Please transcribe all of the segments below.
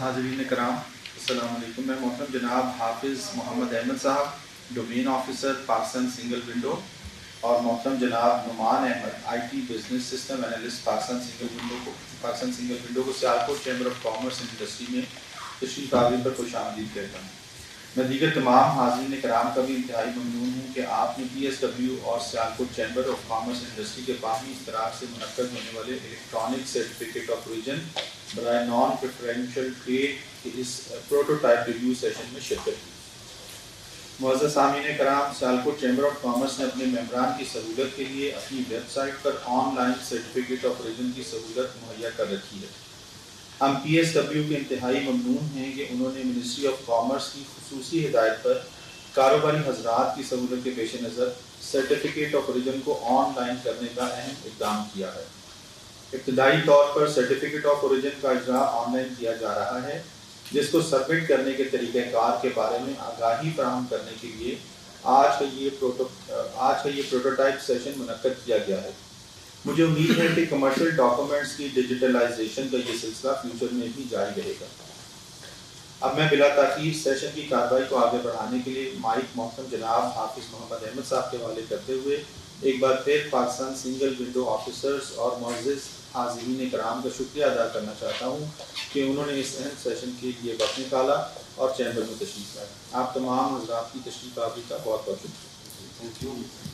हाज़रीन कराम, अस्सलाम वालेकुम। मैं मोहतरम जनाब हाफिज़ Mohammad Ahmad sahab, domain officer Pakistan single window, और मोहतरम जनाब Numan Ahmad, IT business system analyst Pakistan single window को Sialkot chamber of commerce and industry में तशरीफ़ आवरी पर खुशामदीद कहता हूँ। मैं दीगर तमाम हाज़रीन कराम का भी इंतहाई ममनून हूँ कि आपने PSW और Sialkot chamber of commerce and industry के बाहमी इश्तराक से मुनक्कद होने वाले इलेक्ट्रॉनिक सर्टिफिकेट ऑफ ओरिजिन बराए नॉन प्रेफरेंशियल ट्रेड के इस प्रोटोटाइप रिव्यू सेशन में शिरकत की। मुअज़्ज़ज़ सामीन कराम, सियालकोट चैम्बर ऑफ कॉमर्स ने अपने मेंबरान की सहूलत के लिए अपनी वेबसाइट पर ऑनलाइन सर्टिफिकेट ऑफ ओरिजिन की सहूलत मुहैया कर रखी है। हम PSW के इंतहाई ममनून हैं कि उन्होंने मिनिस्ट्री ऑफ कॉमर्स की खुसूसी हिदायत पर कारोबारी हजरात की सहूलत के पेश नज़र सर्टिफिकेट ऑफ ओरिजिन को ऑनलाइन करने का अहम इक़दाम किया है। इब्तदाई तौर पर सर्टिफिकेट ऑफ ओरिजिन का इजरा ऑनलाइन किया जा रहा है, जिसको सबमिट करने के तरीक़ेकार के बारे में आगाही फराहम करने के लिए आज का ये प्रोटोटाइप सेशन मुनक्कद किया गया है। मुझे उम्मीद है कि कमर्शियल डॉक्यूमेंट्स की डिजिटलाइजेशन का ये सिलसिला फ्यूचर में भी जारी रहेगा। अब मैं बिला ताख़ीर सेशन की कार्रवाई को आगे बढ़ाने के लिए माइक मोहतरम जनाब हाफिज़ मोहम्मद अहमद साहब के हवाले करते हुए एक बार फिर पाकिस्तान सिंगल विंडो ऑफिसर्स और मुअज़्ज़ज़ हाज़रीन कराम का शुक्रिया अदा करना चाहता हूँ कि उन्होंने इस अहम सेशन के लिए वक्त निकाला और चैम्बर में तशरीफ़ लाए। आप तमाम हज़रात की तशरीफ़ आवी का बहुत बहुत शुक्रिया। थैंक यू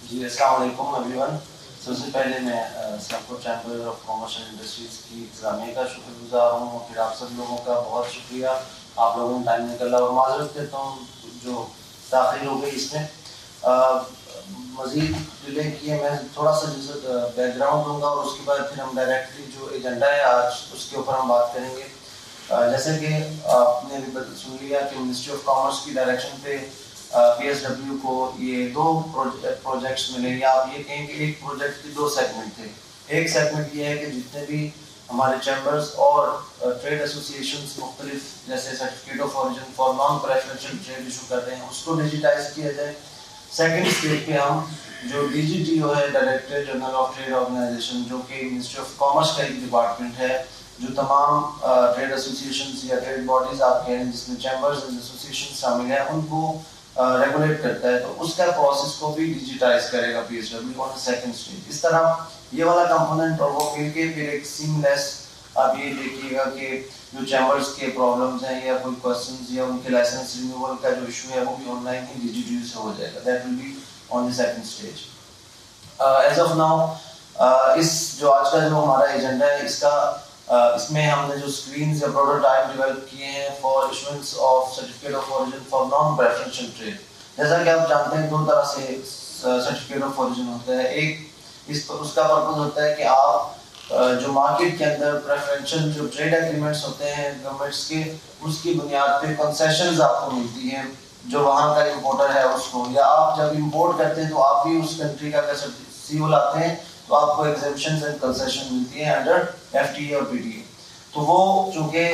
जी। अस्सलाम वालेकुम एवरीवन। सबसे पहले मैं Sialkot chamber of commerce and industries की इंतज़ामिया का शुक्रगुज़ार हूँ, और फिर आप सब लोगों का बहुत शुक्रिया, आप लोगों ने टाइम निकाला, और माज़रत करता हूँ जो ताख़ीर हो गई इसमें। मज़ीद डिले किए, मैं थोड़ा सा जैसे बैकग्राउंड दूँगा और उसके बाद फिर हम डायरेक्टली जो एजेंडा है आज उसके ऊपर हम बात करेंगे। जैसे कि आपने भी सुन लिया कि मिनिस्ट्री ऑफ कॉमर्स की डायरेक्शन पे PSW को ये दो प्रोजेक्ट्स मिले, या आप ये कहें कि एक प्रोजेक्ट के दो सेगमेंट थे। एक सेगमेंट ये है कि जितने भी हमारे चैम्बर्स और ट्रेड एसोसिएशंस मुख्तलिफ जैसे certificate of origin for non preferential trade issue कर रहे हैं, उसको डिजिटाइज किया जाए। सेकेंड स्टेज पे हम जो DGTO है, directorate general of trade organization, जो कि मिनिस्ट्री ऑफ कॉमर्स का एक डिपार्टमेंट है, जो तमाम ट्रेड एसोसिएशंस या ट्रेड बॉडीज आप कह रहे हैं जिसमें चैम्बर्स एंड एसोसिएशन शामिल है, उनको रेगुलेट करता है, तो उसका प्रोसेस को भी डिजिटाइज करेगा PSW ऑन सेकंड स्टेज। इस तरह ये वाला कंपोनेंट और वो मिलके फिर एक सीमलेस, आप ये देखिएगा कि जो चैम्बर्स के प्रॉब्लम्स हैं या कोई क्वेश्चंस या उनके लाइसेंस रिन्यूअल का जो इशू है वो भी ऑनलाइन ही DGTO से हो जाएगा। That will be on the second stage. As of now इस जो आज का जो हमारा एजेंडा है इसमें हमने जो स्क्रीन्स या प्रोटोटाइप डेवलप किए हैं for issuance of certificate of origin for non preferential trade. जैसा कि आप जानते हैं दो तरह से सर्टिफिकेट ऑफ ओरिजिन होता है। एक उसका पर्पस होता है कि आप जो मार्केट के अंदर प्रेफरेंशियल जो ट्रेड एग्रीमेंट्स होते हैं गवर्नमेंट्स के, उसकी बुनियाद पे कंसेशंस आपको मिलती हैं जो वहाँ का इंपोर्टर है उसको, या आप जब इंपोर्ट करते हैं तो आप भी उस कंट्री का अगर CO लाते हैं तो आपको एग्जेम्पशंस एंड कंसेशन मिलती है अंडर FTA और PTA। तो वो चूँकि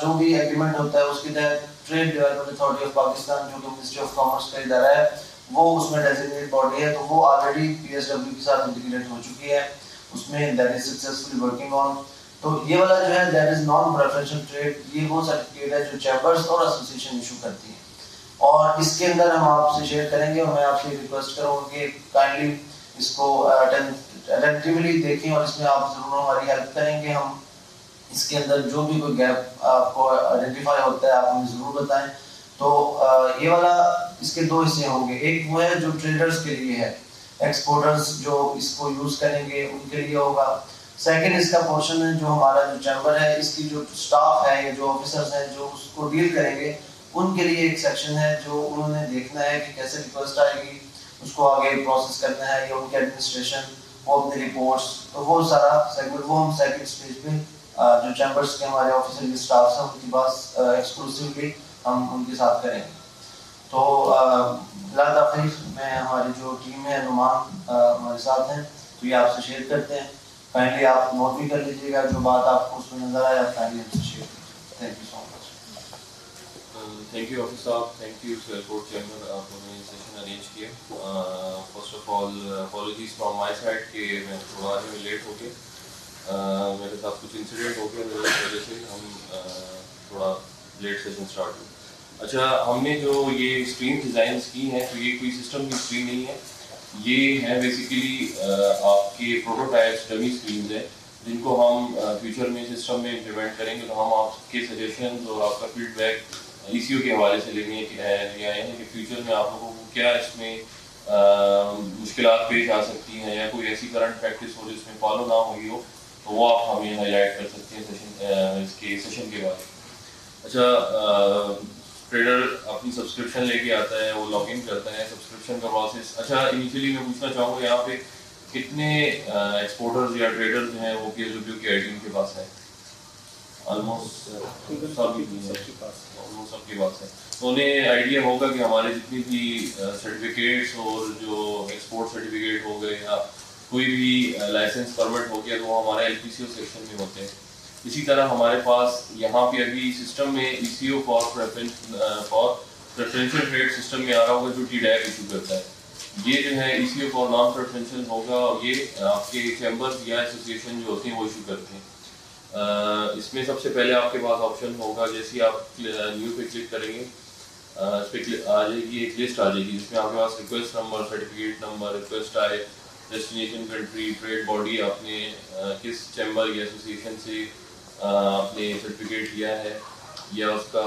जो भी एग्रीमेंट होता है उसके तहत trade development authority of Pakistan, जो कि मिनिस्ट्री ऑफ कॉमर्स का इदारा है, वो उसमें डेजिग्नेटेड बॉडी है, तो वो ऑलरेडी PSW के साथ इंटीग्रेट हो चुकी है, उसमें that is successfully working on. तो ये वाला जो है that is non preferential trade, ये वो सर्टिफिकेट है जो चैम्बर्स और एसोसिएशन इशू करती है, और इसके अंदर हम आपसे शेयर करेंगे, और मैं आपसे रिक्वेस्ट करूँगा कि काइंडली इसको अटेंटिवली देखें और इसमें आप जरूर हमारी हेल्प करेंगे। हम इसके अंदर जो भी कोई गैप आपको आइडेंटिफाई होता है आप हमें जरूर बताएं। तो ये वाला इसके दो हिस्से होंगे, एक वो है जो ट्रेडर्स के लिए है, एक्सपोर्टर्स जो इसको यूज करेंगे उनके लिए होगा। सेकंड इसका पोर्शन है जो हमारा जो चैम्बर है, इसकी जो स्टाफ है या जो ऑफिसर्स हैं जो उसको डील करेंगे, उनके लिए एक सेक्शन है जो उन्होंने देखना है कि कैसे रिक्वेस्ट आएगी, उसको आगे प्रोसेस करना है, या उनके एडमिनिस्ट्रेशन, वो अपनी रिपोर्ट्स, तो वो सारा सेगमेंट वो हम सेकंड स्टेज पे जो चैम्बर्स के हमारे ऑफिसर के स्टाफ हैं उनके पास एक्सक्लूसिवली हम उनके साथ करेंगे। तो फिर मैं हमारी जो टीम है नुमान हमारे साथ हैं, तो ये आपसे शेयर करते हैं। काइंडली आप नोट भी कर लीजिएगा, जो बात आपको उसमें नजर आए आप काइंडली हमसे शेयर कीजिए। Thank you so much. Thank you officer साहब, थैंक यू सियालकोट चैम्बर, आपने सेशन अरेंज किया। First of all apologies from my side कि मैं थोड़ा आने में लेट हो गया, मेरे साथ कुछ इंसिडेंट हो गया, मेरी वजह से हम थोड़ा लेट सेशन स्टार्ट हो। अच्छा, हमने जो ये स्क्रीन डिज़ाइंस की हैं, तो ये कोई सिस्टम की स्क्रीन नहीं है, ये है बेसिकली आपके प्रोटोटाइप्स, डमी स्क्रीन है, जिनको हम फ्यूचर में सिस्टम में इम्प्लीमेंट करेंगे। तो हम आपके सजेशन और आपका फीडबैक ECU के हवाले से ले आए हैं कि फ्यूचर में आप लोगों को क्या इसमें मुश्किलात पेश आ सकती हैं, या कोई ऐसी करंट प्रैक्टिस हो जिसमें फॉलो ना हुई हो, तो वो आप हमें हाईलाइट कर सकते हैं इसके सेशन के बाद। अच्छा, ट्रेडर अपनी सब्सक्रिप्शन लेके आता है, वो लॉगिन करता है, सब्सक्रिप्शन का प्रोसेस। अच्छा, इनिशियली मैं पूछना चाहूँगा यहाँ पे कितने एक्सपोर्टर्स या ट्रेडर्स हैं वो PSW की आईडी उनके पास है? ऑलमोस्ट सबके पास है। तो उन्हें आइडिया होगा कि हमारे जितनी भी सर्टिफिकेट्स और जो एक्सपोर्ट सर्टिफिकेट हो गए या कोई भी लाइसेंस परमिट हो गया, तो वो हमारे LPCO सेक्शन में होते हैं। इसी तरह हमारे पास यहाँ पे अभी सिस्टम में ECO for preferential trade system में आ रहा होगा, जो TDAP इशू करता है। ये जो है ECO फॉर नॉन प्रेफरेंशियल होगा, और ये आपके चैम्बर्स या एसोसिएशन जो होते हैं वो इशू करते हैं। इसमें सबसे पहले आपके पास ऑप्शन होगा, जैसे आप न्यू पे क्लिक करेंगे, इस पे आ जाएगी एक लिस्ट आ जाएगी, जिसमें आपके पास request number, certificate number, request type, destination country, trade body, आपने किस चैम्बर या एसोसिएशन से आपने सर्टिफिकेट लिया है, या उसका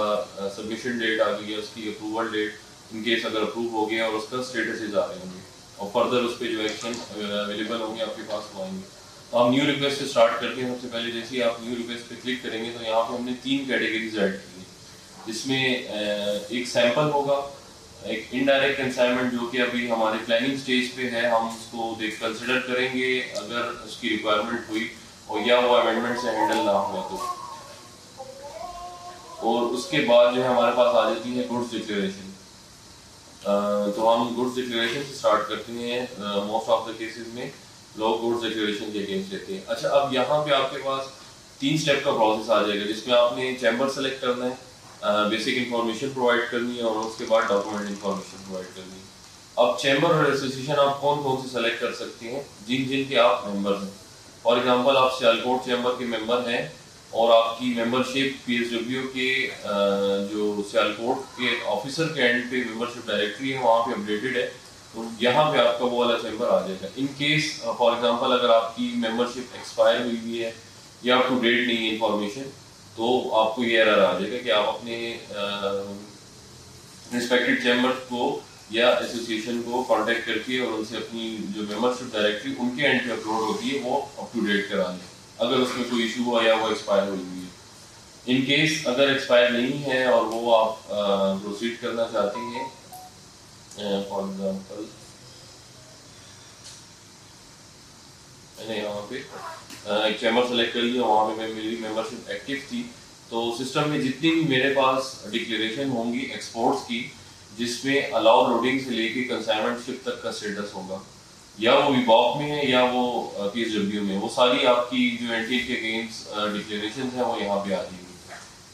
सबमिशन डेट आ गई है, उसकी अप्रूवल डेट, इनकेस अगर अप्रूव हो गया, और उसका स्टेटसेस आ रहे होंगे, और फर्दर उस पर जो एक्शन अवेलेबल होंगे आपके पास वो आएंगे। तो हम न्यू रिक्वेस्ट से स्टार्ट करते हैं। सबसे पहले जैसे ही आप न्यू रिक्वेस्ट पे क्लिक करेंगे, तो यहाँ पे हमने 3 कैटेगरीज ऐड की है, जिसमें एक सैंपल होगा, एक इनडायरेक्ट कंसाइनमेंट जो कि अभी हमारे प्लानिंग स्टेज पे है, हम उसको कंसिडर करेंगे अगर उसकी रिक्वायरमेंट हुई और या वो अमेंडमेंट से हैंडल ना हुआ तो। और उसके बाद जो है हमारे पास आ जाती है गुड्स डिक्लेरेशन। तो हम गुड्स डिक्लेरेशन से स्टार्ट करते हैं। मोस्ट ऑफ द केसेस में लोग गुड्स डिक्लेरेशन के अगेंस्ट लेते हैं। अच्छा, अब यहाँ पे आपके पास 3 स्टेप का प्रोसेस आ जाएगा, जिसमें आपने चैम्बर सेलेक्ट करना है, बेसिक इंफॉर्मेशन प्रोवाइड करनी है, और उसके बाद डॉक्यूमेंट इंफॉर्मेशन प्रोवाइड करनी है। अब चैम्बर और एसोसिएशन आप कौन कौन से सेलेक्ट कर सकते हैं, जिन के आप मेंबर हैं। फॉर एग्जांपल, आप सियालकोट चैम्बर के मेंबर हैं और आपकी मेंबरशिप PSW के जो सियालकोट के ऑफिसर के एंड पे मेंबरशिप डायरेक्टरी है वहाँ पे अपडेटेड है, तो यहाँ पे आपका वो वाला चैम्बर आ जाएगा। इन केस फॉर एग्जांपल अगर आपकी मेंबरशिप एक्सपायर हुई है या अप टू डेट नहीं है इंफॉर्मेशन, तो आपको ये एरर आ जाएगा कि आप अपने रिस्पेक्टेड चैम्बर को या एसोसिएशन को कांटेक्ट करके और उनसे अपनी जो मेंबरशिप डायरेक्टरी उनके एंड पे अपलोड होती है वो अप टू डेट करा लें, अगर उसमें कोई इशू हुआ या वो एक्सपायर हुई है। इन केस अगर एक्सपायर नहीं है और वो आप प्रोसीड करना चाहते हैं, फॉर एग्जांपल मैंने यहाँ पे एक चैम्बर सेलेक्ट कर लिया, वहाँ पे मेरी मेंबरशिप एक्टिव थी, तो सिस्टम में जितनी भी मेरे पास डिक्लेरेशन होंगी एक्सपोर्ट्स की, जिसमें अलाउ लोडिंग से लेके कंसाइनमेंट शिप तक का स्टेटस होगा, या वो विबॉक में है या वो PSW में, वो सारी आपकी जो एंटी के अगेंस्ट डिक्लेरेशन है वो यहाँ पे आ जाएंगी।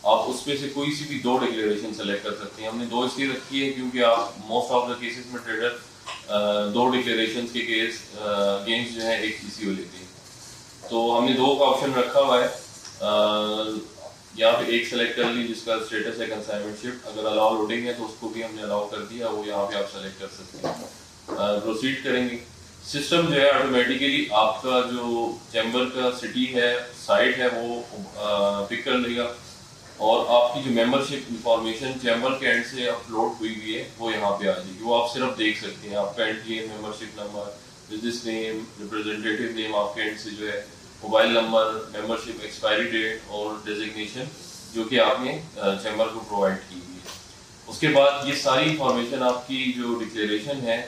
आप उसमें से कोई सी भी 2 डिक्लेरेशन सेलेक्ट कर सकते हैं। हमने 2 इसलिए रखी है क्योंकि आप मोस्ट ऑफ द केसेस में ट्रेडर 2 डिक्लेरेशन के केस अगेंस्ट जो है एक ECO लेते हैं, तो हमने 2 का ऑप्शन रखा हुआ है। यहाँ पे एक सेलेक्ट कर ली जिसका स्टेटस है कंसाइनमेंट शिफ्ट, अगर अलाउ लोडिंग है तो उसको भी हमने अलाउ कर दिया, वो यहाँ पे आप सेलेक्ट कर सकते हैं। प्रोसीड करेंगे, सिस्टम जो है ऑटोमेटिकली आपका जो चैम्बर का सिटी है, साइट है, वो पिक कर लेगा, और आपकी जो मेंबरशिप इंफॉर्मेशन चैम्बर के एंड से अपलोड हुई है वो यहाँ पे आ जाएगी। वो आप सिर्फ देख सकते हैं, आपका entry membership number, business name, representative name आपके एंड से जो है, mobile number, membership expiry date और डेजिग्नेशन जो कि आपने चैम्बर को प्रोवाइड की हुई है। उसके बाद ये सारी इंफॉर्मेशन आपकी जो डिक्लेरेशन है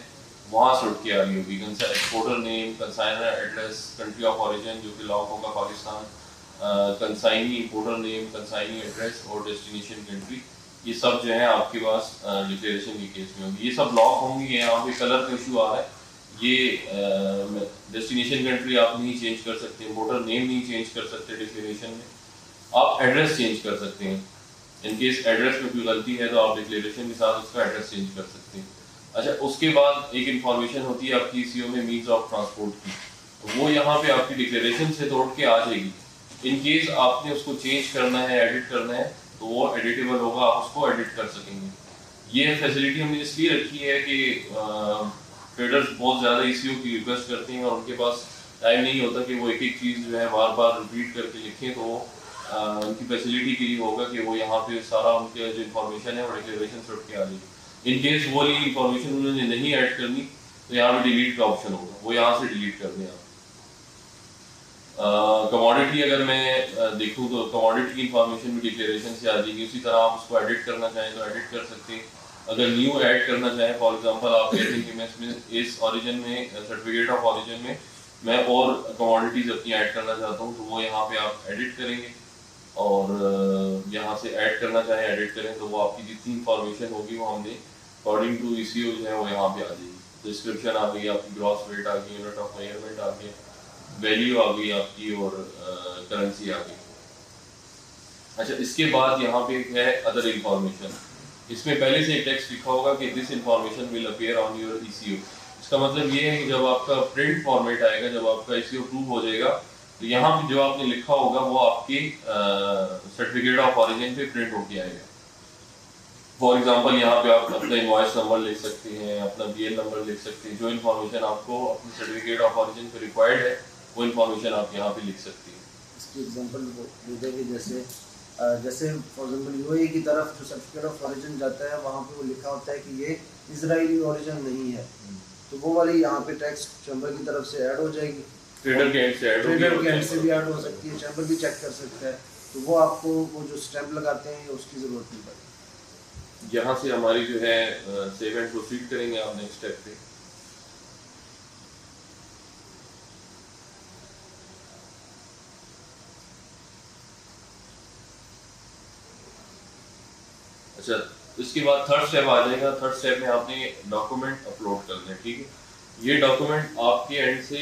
वहाँ से उठ के आ रही होगी। Exporter name, consigner address, country of origin जो कि लॉक होगा Pakistan, consignee importer name, consignee address और डेस्टिनेशन कंट्री, ये सब जो है आपके पास डिक्लेरेशन के केस में होंगी। ये सब लॉक होंगी। यहाँ पे कलर का इशू आ रहा है, ये डेस्टिनेशन कंट्री आप नहीं चेंज कर सकते, इंपोर्टर नेम नहीं चेंज कर सकते डिक्लेरेशन में, आप एड्रेस चेंज कर सकते हैं। इन केस एड्रेस में कोई गलती है तो आप डिक्लेरेशन के साथ उसका एड्रेस चेंज कर सकते हैं। अच्छा, उसके बाद एक इंफॉर्मेशन होती है आपकी ECO में मीन्स ऑफ ट्रांसपोर्ट की, तो वो यहाँ पे आपकी डिक्लेरेशन से तोड़ के आ जाएगी। इन केस आपने उसको चेंज करना है, एडिट करना है, तो वो एडिटेबल होगा, आप उसको एडिट कर सकेंगे। ये फैसिलिटी हमने इसलिए रखी है कि ट्रेडर्स बहुत ज़्यादा ईसीओ की रिक्वेस्ट करते हैं और उनके पास टाइम नहीं होता कि वो एक एक चीज़ जो है बार बार रिपीट करके लिखें, तो उनकी फैसिलिटी के लिए होगा कि वो यहाँ पे सारा उनके जो इन्फॉर्मेशन है वो डिक्लेरेशन सुट के आ जाए। इन केस वो वाली इन्फॉर्मेशन उन्होंने नहीं ऐड करनी तो यहाँ पे डिलीट का ऑप्शन होगा, वो यहाँ से डिलीट कर दें आप। कमोडिटी अगर मैं देखूँ तो कमोडिटी की इंफॉर्मेशन भी डिक्लेरेशन से आ जाएगी। उसी तरह आप उसको एडिट करना चाहें तो एडिट कर सकते हैं। अगर न्यू ऐड करना चाहें, फॉर एग्जांपल आप कहते हैं कि मैं इसमें इस ओरिजिन में सर्टिफिकेट ऑफ ओरिजिन में मैं और कमोडिटीज अपनी ऐड करना चाहता हूँ, तो वो यहाँ पे आप एडिट करेंगे और यहाँ से ऐड करना चाहें एडिट करें, तो वो आपकी जितनी इंफॉर्मेशन होगी वो हमने अकॉर्डिंग टू ईसीओ जो है वो यहाँ पे आ जाएगी। डिस्क्रिप्शन आ गई आपकी, ग्रॉस वेट आ गई, यूनिट ऑफ मेजरमेंट आ गई, वैल्यू आ गई आपकी और करेंसी आ गई। अच्छा, इसके बाद यहाँ पे है अदर इंफॉर्मेशन। इसमें पहले से टेक्स्ट लिखा होगा कि this information will appear on your eco. इसका मतलब ये है कि जब आपका प्रिंट फॉर्मेट आएगा, जब आपका ईसीओ अप्रूव हो जाएगा, तो यहाँ पे जो आपने लिखा होगा वो आपके सर्टिफिकेट ऑफ ओरिजिन पे प्रिंट होके आएगा। फॉर एग्जांपल यहाँ पे आप अपना इनवॉइस नंबर लिख सकते हैं, अपना बीएल नंबर लिख सकते हैं, जो इन्फॉर्मेशन आपको अपने सर्टिफिकेट ऑफ ओरिजिन पे रिक्वायर्ड है वो इन्फॉर्मेशन आप यहाँ पे लिख सकते हैं। इसकी एग्जांपल दे दें कि जैसे फॉर एग्जांपल यूएई की तरफ जो सर्टिफिकेट ऑफ ओरिजिन जाता है वहाँ पे वो लिखा होता है कि ये इजरायली ओरिजिन नहीं है, तो वो वाली यहाँ पे टेक्स्ट चैम्बर की तरफ से ऐड हो जाएगी, ट्रेडर के एंड से ऐड होगी, ट्रेडर के एंड से भी ऐड हो सकती है, चैम्बर भी चेक कर सकता है, तो वो आपको वो जो स्टैंप लगाते हैं उसकी ज़रूरत नहीं पड़ेगी। यहाँ से हमारी जो है सेव एंड प्रोसीड करेंगे आप नेक्स्ट स्टेप पे। अच्छा, इसके बाद थर्ड स्टेप आ जाएगा। थर्ड स्टेप में आपने डॉक्यूमेंट अपलोड करने हैं, ठीक है। ये डॉक्यूमेंट आपके एंड से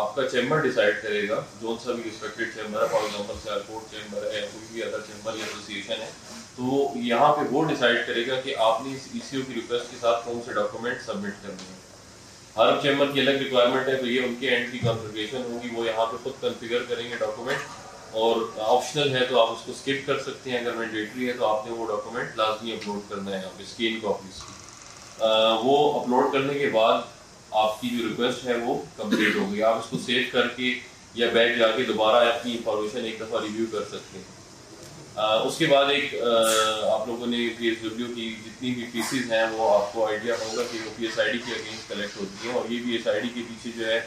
आपका चैम्बर डिसाइड करेगा, जो सा भी रिस्पेक्टेड चैम्बर है, फॉर एग्जांपल से कोर्ट चैम्बर है, कोई भी अदर चैम्बर या एसोसिएशन है, तो यहाँ पे वो डिसाइड करेगा कि आपने इस ईसीओ की रिक्वेस्ट के साथ कौन से डॉक्यूमेंट सबमिट करने हैं। हर चैम्बर की अलग रिक्वायरमेंट है, तो ये उनके एंड की कॉन्फ़िगरेशन होगी, वो यहाँ पे खुद कॉन्फ़िगर करेंगे डॉक्यूमेंट, और ऑप्शनल है तो आप उसको स्किप कर सकते हैं। अगर मैंडेटरी है तो आपने वो डॉक्यूमेंट लाजमी अपलोड करना है, यहाँ पे स्कैन कॉपीज की। वो अपलोड करने के बाद आपकी जो रिक्वेस्ट है वो कंप्लीट हो गई। आप इसको सेव करके या बैक जाके दोबारा अपनी इंफॉर्मेशन एक दफ़ा रिव्यू कर सकते हैं। उसके बाद एक आप लोगों ने PSW की जितनी भी फीसिस हैं वो आपको आइडिया होगा कि वो PSID के अगेंस्ट कलेक्ट होती हैं, और ये PSID के पीछे जो है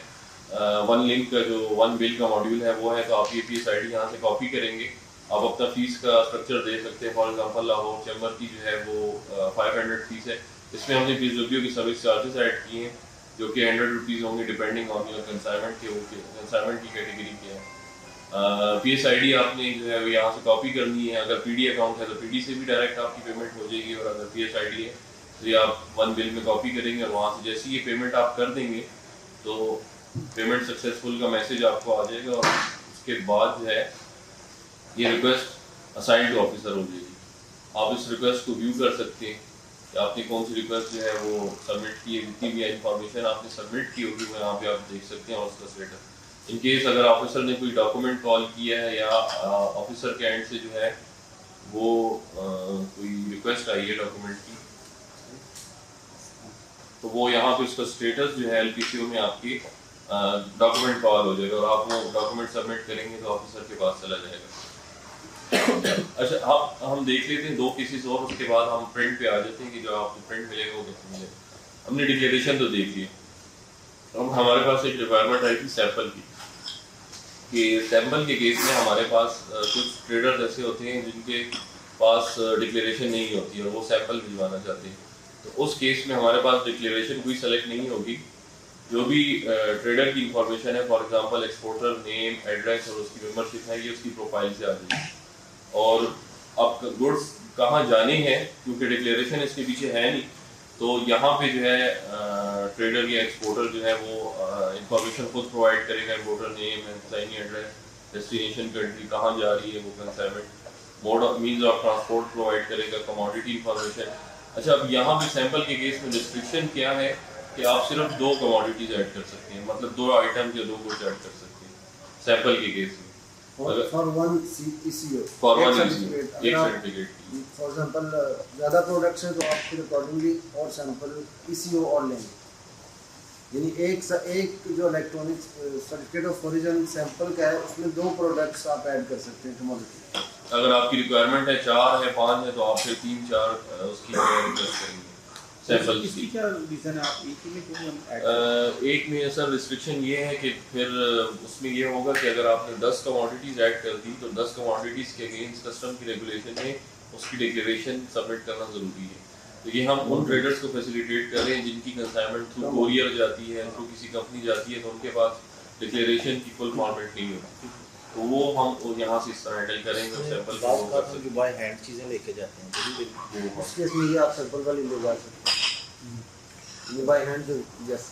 वन लिंक का जो वन बिल का मॉड्यूल है वो है, तो आप ये PSID यहाँ से कॉपी करेंगे, आप अपना फीस का स्ट्रक्चर दे सकते हैं। फॉर एग्जांपल लाहौर चैम्बर की जो है वो 500 फीस है, इसमें हमने PSW की सर्विस चार्जेस ऐड किए हैं जो कि 100 रुपीज़ होंगे डिपेंडिंग ऑन योर कंसाइनमेंट के कंसाइनमेंट की कैटेगरी के हैं। PSID आपने जो है यहाँ से कॉपी करनी है। अगर PD अकाउंट है तो PD से भी डायरेक्ट आपकी पेमेंट हो जाएगी, और अगर PSID है तो ये आप वन बिल में कॉपी करेंगे, और वहाँ से जैसे ये पेमेंट आप कर देंगे तो पेमेंट सक्सेसफुल का मैसेज आपको आ जाएगा, और उसके बाद जो है ये रिक्वेस्ट असाइन टू ऑफिसर हो जाएगी। आप इस रिक्वेस्ट को व्यू कर सकते हैं कि आपने कौन सी रिक्वेस्ट जो है वो सबमिट की है, जितनी भी इंफॉर्मेशन आपने सबमिट की होगी वो यहाँ पे आप देख सकते हैं, और उसका स्टेटस। इन केस अगर ऑफिसर ने कोई डॉक्यूमेंट कॉल किया है या ऑफिसर के एंड से जो है वो कोई रिक्वेस्ट आई है डॉक्यूमेंट की, तो वो यहाँ पे उसका स्टेटस जो है LPCO में आपकी डॉक्यूमेंट कॉल हो जाएगा, और आप वो डॉक्यूमेंट सबमिट करेंगे तो ऑफिसर के पास चला जाएगा। अच्छा, हम देख लेते हैं दो केसेस और, उसके बाद हम प्रिंट पे आ जाते हैं कि जो आपको प्रिंट मिलेगा वो कैसे मिलेगा। हमने डिक्लेरेशन तो देख ली, अब हमारे पास एक रिक्वायरमेंट आई थी सैंपल की, कि सैंपल के केस में हमारे पास कुछ ट्रेडर्स ऐसे होते हैं जिनके पास डिक्लेरेशन नहीं होती और वो सैंपल भिजवाना चाहते हैं, तो उस केस में हमारे पास डिक्लेरेशन कोई सेलेक्ट नहीं होगी। जो भी ट्रेडर की इंफॉर्मेशन है, for example exporter name, address और उसकी मेंबरशिप है, ये उसकी प्रोफाइल से आ जाएगी। और अब गुड्स कहाँ जाने हैं, क्योंकि डिक्लेरेशन इसके पीछे है नहीं, तो यहाँ पे जो है ट्रेडर या एक्सपोर्टर जो है वो इंफॉर्मेशन खुद प्रोवाइड करेगा, इम्पोर्टर नेम, साइनी एड्रेस, डेस्टिनेशन कंट्री, कहाँ जा रही है वो consignment, mode of means of transport provide करेगा, कमोडिटी इंफॉर्मेशन। अच्छा, अब यहाँ पे सैंपल के केस में रिस्ट्रिक्शन क्या है कि आप सिर्फ 2 कमोडिटीज ऐड कर सकते हैं, मतलब 2 आइटम या 2 गुड्स ऐड कर सकते हैं सैंपल के केस में। For one ECO for one certificate. एक सर्टिफिकेट की। फॉर एग्जांपल ज़्यादा प्रोडक्ट्स हैं तो आप फिर अकॉर्डिंगली और सैंपल ECO और लेंगे, यानी एक जो electronic certificate of origin sample का है उसमें 2 प्रोडक्ट्स आप ऐड कर सकते हैं कमोडिटी। अगर आपकी रिक्वायरमेंट है 4 है 5 है तो आप फिर 3-4 उसकी रिक्वेस्ट करेंगे सैंपल इसकी की। क्या रीज़न है आप एक ही में क्यों ऐड एक में सर रिस्ट्रिक्शन ये है कि फिर उसमें ये होगा कि अगर आपने 10 कमोडिटीज़ ऐड कर दी तो 10 कमोडिटीज़ के अगेंस्ट कस्टम की रेगुलेशन में उसकी डिक्लेरेशन सबमिट करना ज़रूरी है। तो ये हम उन ट्रेडर्स को फैसिलिटेट कर रहे हैं जिनकी कंसाइनमेंट थ्रू कोरियर जाती है, थ्रू किसी कंपनी जाती है, तो उनके पास डिक्लेरेशन की फुल फॉर्मेट नहीं होती, तो वो हम यहाँ से इस तरह हैंडल करेंगे और सैंपल को वो कर सकते जो बाय हैंड चीज़ें लेके जाते हैं तो भी उस केस में ये आप सैंपल वाली ले जा सकते हैं, ये बाय हैंड जो यस।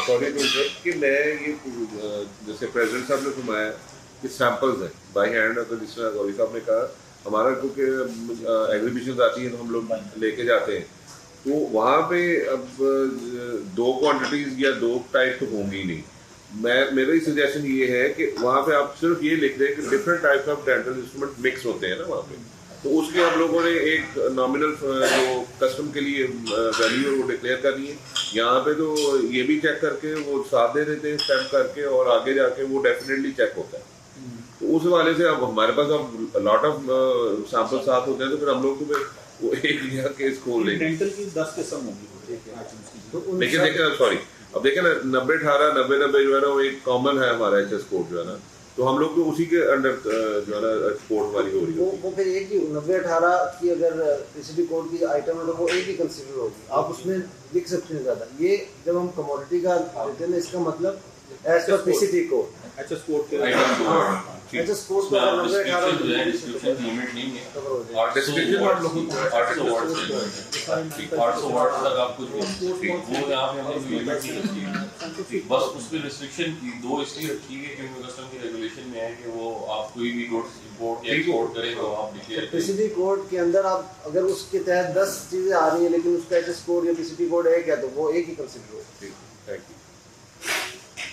सॉरी टू इंटरप्ट कि मैं ये जैसे प्रेसिडेंट साहब ने फरमाया कि सैंपल्स हैं बाय हैंड, अगर जिस तरह गौरी साहब ने कहा हमारा क्योंकि एग्जीबिशन आती है तो हम लोग लेके जाते हैं, तो वहाँ पे अब 2 क्वांटिटीज़ या 2 टाइप तो होंगी नहीं। मेरा सजेशन ये है कि वहाँ पे आप सिर्फ ये लिख दें कि different types of dental instrument mix होते हैं ना वहाँ पे, तो उसके हम लोगों ने एक नॉमिनल जो कस्टम के लिए वैल्यू है वो डिक्लेयर करनी है। यहाँ पे तो ये भी चेक करके वो साथ दे देते हैं स्टैम्प करके, और आगे जाके वो डेफिनेटली चेक होता है। तो उस वाले से अब हमारे पास अब लॉट ऑफ सैंपल साथ होते हैं, तो फिर हम लोग तो फिर वो एक नया केस खोल लेंगे। डेंटल की 10 किस्म होगी। तो लेकिन सॉरी अब देखें ना 90-18 90-90 जो है ना वो एक कॉमन है हमारा HS कोड जो है ना, तो हम लोग तो उसी के अंडर जो है ना एक्सपोर्ट वाली हो रही है। वो फिर एक ही 90-18 की अगर PCT कोड की आइटम है तो वो एक ही कंसीडर होगी, आप उसमें लिख सकते हैं ज़्यादा। ये जब हम कमोडिटी का देते हैं इसका मतलब एज पर PCT कोड अच्छा स्पोर्ट के HS कोड का 90-18 डिस्क्रिप्शन लिमिट नहीं है, डिस्क्रिप्शन आप लोगों को 800 वाट तक आप कुछ वो यहाँ पे हमने लिमिट नहीं रखी है, बस उसमें रिस्ट्रिक्शन की 2 इसलिए रखी है क्योंकि कस्टम की रेगुलेशन में है कि वो आप कोई भी गुड्स इंपोर्ट या एक्सपोर्ट करें तो आप डिक्लेयर करें। PCT कोड के अंदर आप अगर उसके तहत 10 चीज़ें आ रही हैं लेकिन उसका HS कोड या PCT कोड एक है तो वो एक ही कंसीडर होगा। Thank you.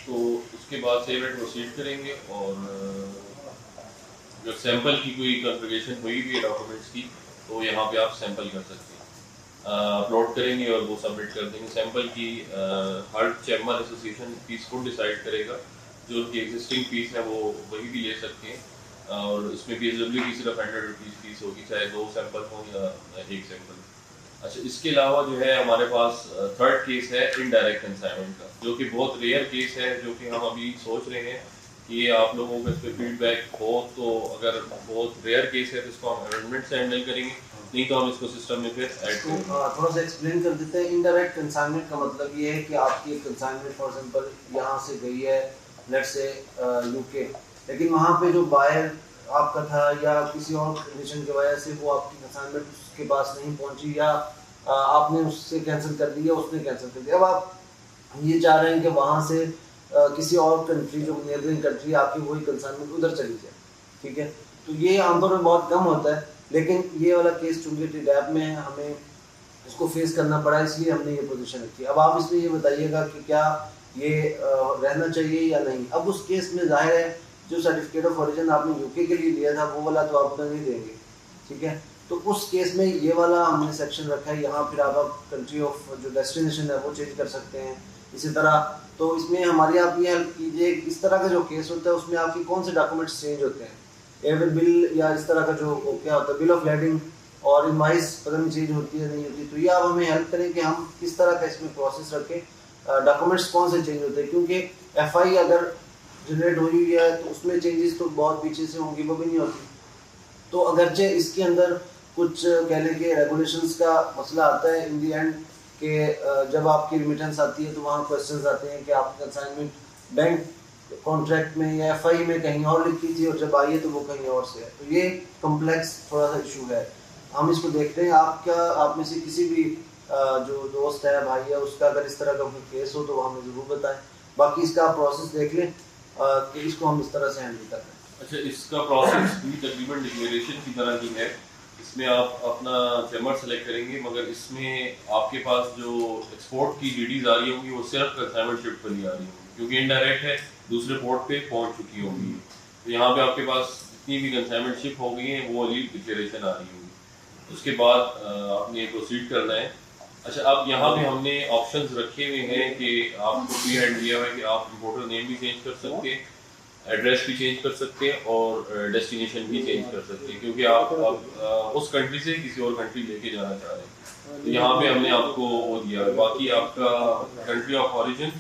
तो उसके बाद सेव एंड प्रोसीड करेंगे, और अगर सैंपल की कोई कॉन्फ़िगरेशन हुई भी है डॉक्यूमेंट्स की तो यहाँ पे आप सैंपल कर सकते हैं, अपलोड करेंगे और वो सबमिट कर देंगे। सैंपल की हर चैम्बर एसोसिएशन फीस को डिसाइड करेगा, जो उनकी एग्जिस्टिंग फीस है वो वही भी ले सकते हैं, और इसमें PSW की सिर्फ 100 रुपीज़ फीस होगी, चाहे 2 सैंपल हों या 1 सैंपल। अच्छा, इसके अलावा जो है हमारे पास थर्ड केस है इनडायरेक्ट कंसाइनमेंट का, जो कि बहुत रेयर केस है, जो कि हम अभी सोच रहे हैं कि आप लोगों का इस पर फीडबैक हो, तो अगर बहुत रेयर केस है तो इसको हम अमेंडमेंट से हैंडल करेंगे, नहीं तो हम इसको सिस्टम में फिर ऐड करेंगे। थोड़ा सा एक्सप्लेन कर देते हैं। इनडायरेक्ट कंसाइनमेंट का मतलब ये है कि आपकी एक कंसाइनमेंट फॉर एग्जांपल यहाँ से गई है लेट्स से UK, लेकिन वहाँ पे जो बायर आपका था या किसी और कंडीशन की वजह से वो आपकी कंसाइनमेंट उसके पास नहीं पहुँची, या आपने उससे कैंसिल कर दिया, उसने कैंसिल कर दिया। अब आप ये चाह रहे हैं कि वहाँ से किसी और कंट्री जो नेबरिंग कंट्री आपकी वही कंसाइनमेंट उधर चली जाए, ठीक है। तो ये आमतौर पर बहुत कम होता है, लेकिन ये वाला केस चूंकि TDAP में है हमें इसको फेस करना पड़ा, इसलिए हमने ये पोजीशन रखी। अब आप इसमें ये बताइएगा कि क्या ये रहना चाहिए या नहीं। अब उस केस में जाहिर है जो सर्टिफिकेट ऑफ ओरिजिन आपने UK के लिए लिया था वो वाला तो आप नहीं देंगे, ठीक है। तो उस केस में ये वाला हमने सेक्शन रखा है, यहाँ फिर आप कंट्री ऑफ जो डेस्टिनेशन है वो चेंज कर सकते हैं। इसी तरह तो इसमें हमारी आप ये हेल्प कीजिए, इस तरह का जो केस होता है उसमें आपके कौन से डॉक्यूमेंट्स चेंज होते हैं, एयरवेल बिल या इस तरह का जो क्या होता है बिल ऑफ लेडिंग और इनवाइस पता नहीं चेंज होती है नहीं होती। तो ये आप हमें हेल्प करें कि हम किस तरह का इसमें प्रोसेस रखें, डॉक्यूमेंट्स कौन से चेंज होते हैं, क्योंकि FI अगर जनरेट हुई हुई है तो उसमें चेंजेस तो बहुत पीछे से होंगी, वो भी नहीं होती। तो अगरचे इसके अंदर कुछ कह लें कि रेगुलेशंस का मसला आता है इन दी एंड कि जब आपकी रिमिटेंस आती है तो वहाँ क्वेश्चंस आते हैं कि आपकी कंसाइनमेंट बैंक कॉन्ट्रैक्ट में या FI में कहीं और लिखी थी और जब आई है तो वो कहीं और से है। तो ये कॉम्प्लेक्स थोड़ा सा इशू है, हम इसको देखते हैं। आप में से किसी भी जो दोस्त है भाई है उसका अगर इस तरह का कोई केस हो तो हमें ज़रूर बताएं, बाकी इसका प्रोसेस देख लें कि इसको हम इस तरह से हैंडल कर रहे हैं। अच्छा, इसका प्रोसेस भी तकरीबन डिक्लेरेशन की तरह ही है। इसमें आप अपना चैम्बर सेलेक्ट करेंगे, मगर इसमें आपके पास जो एक्सपोर्ट की DDs आ रही होंगी वो सिर्फ कंसाइनमेंट शिफ्ट पर ही आ रही होंगी, क्योंकि इनडायरेक्ट है, दूसरे पोर्ट पे पहुंच चुकी होगी। तो यहाँ पे आपके पास जितनी भी कंसाइनमेंट शिप हो गई है वो वाली डिक्लेरेशन आ रही होगी। उसके बाद आपने प्रोसीड करना है। अच्छा, अब यहाँ पे हमने ऑप्शंस रखे हुए हैं कि आपको फ्री हैंड दिया हुआ है कि आप इंपोर्टर नेम भी चेंज कर सकते हैं, एड्रेस भी चेंज कर सकते हैं और डेस्टिनेशन भी चेंज कर सकते हैं, क्योंकि आप अब उस कंट्री से किसी और कंट्री लेके जाना चाह रहे हैं। तो यहाँ पे हमने आपको वो दिया है। बाकी आपका कंट्री ऑफ ओरिजिन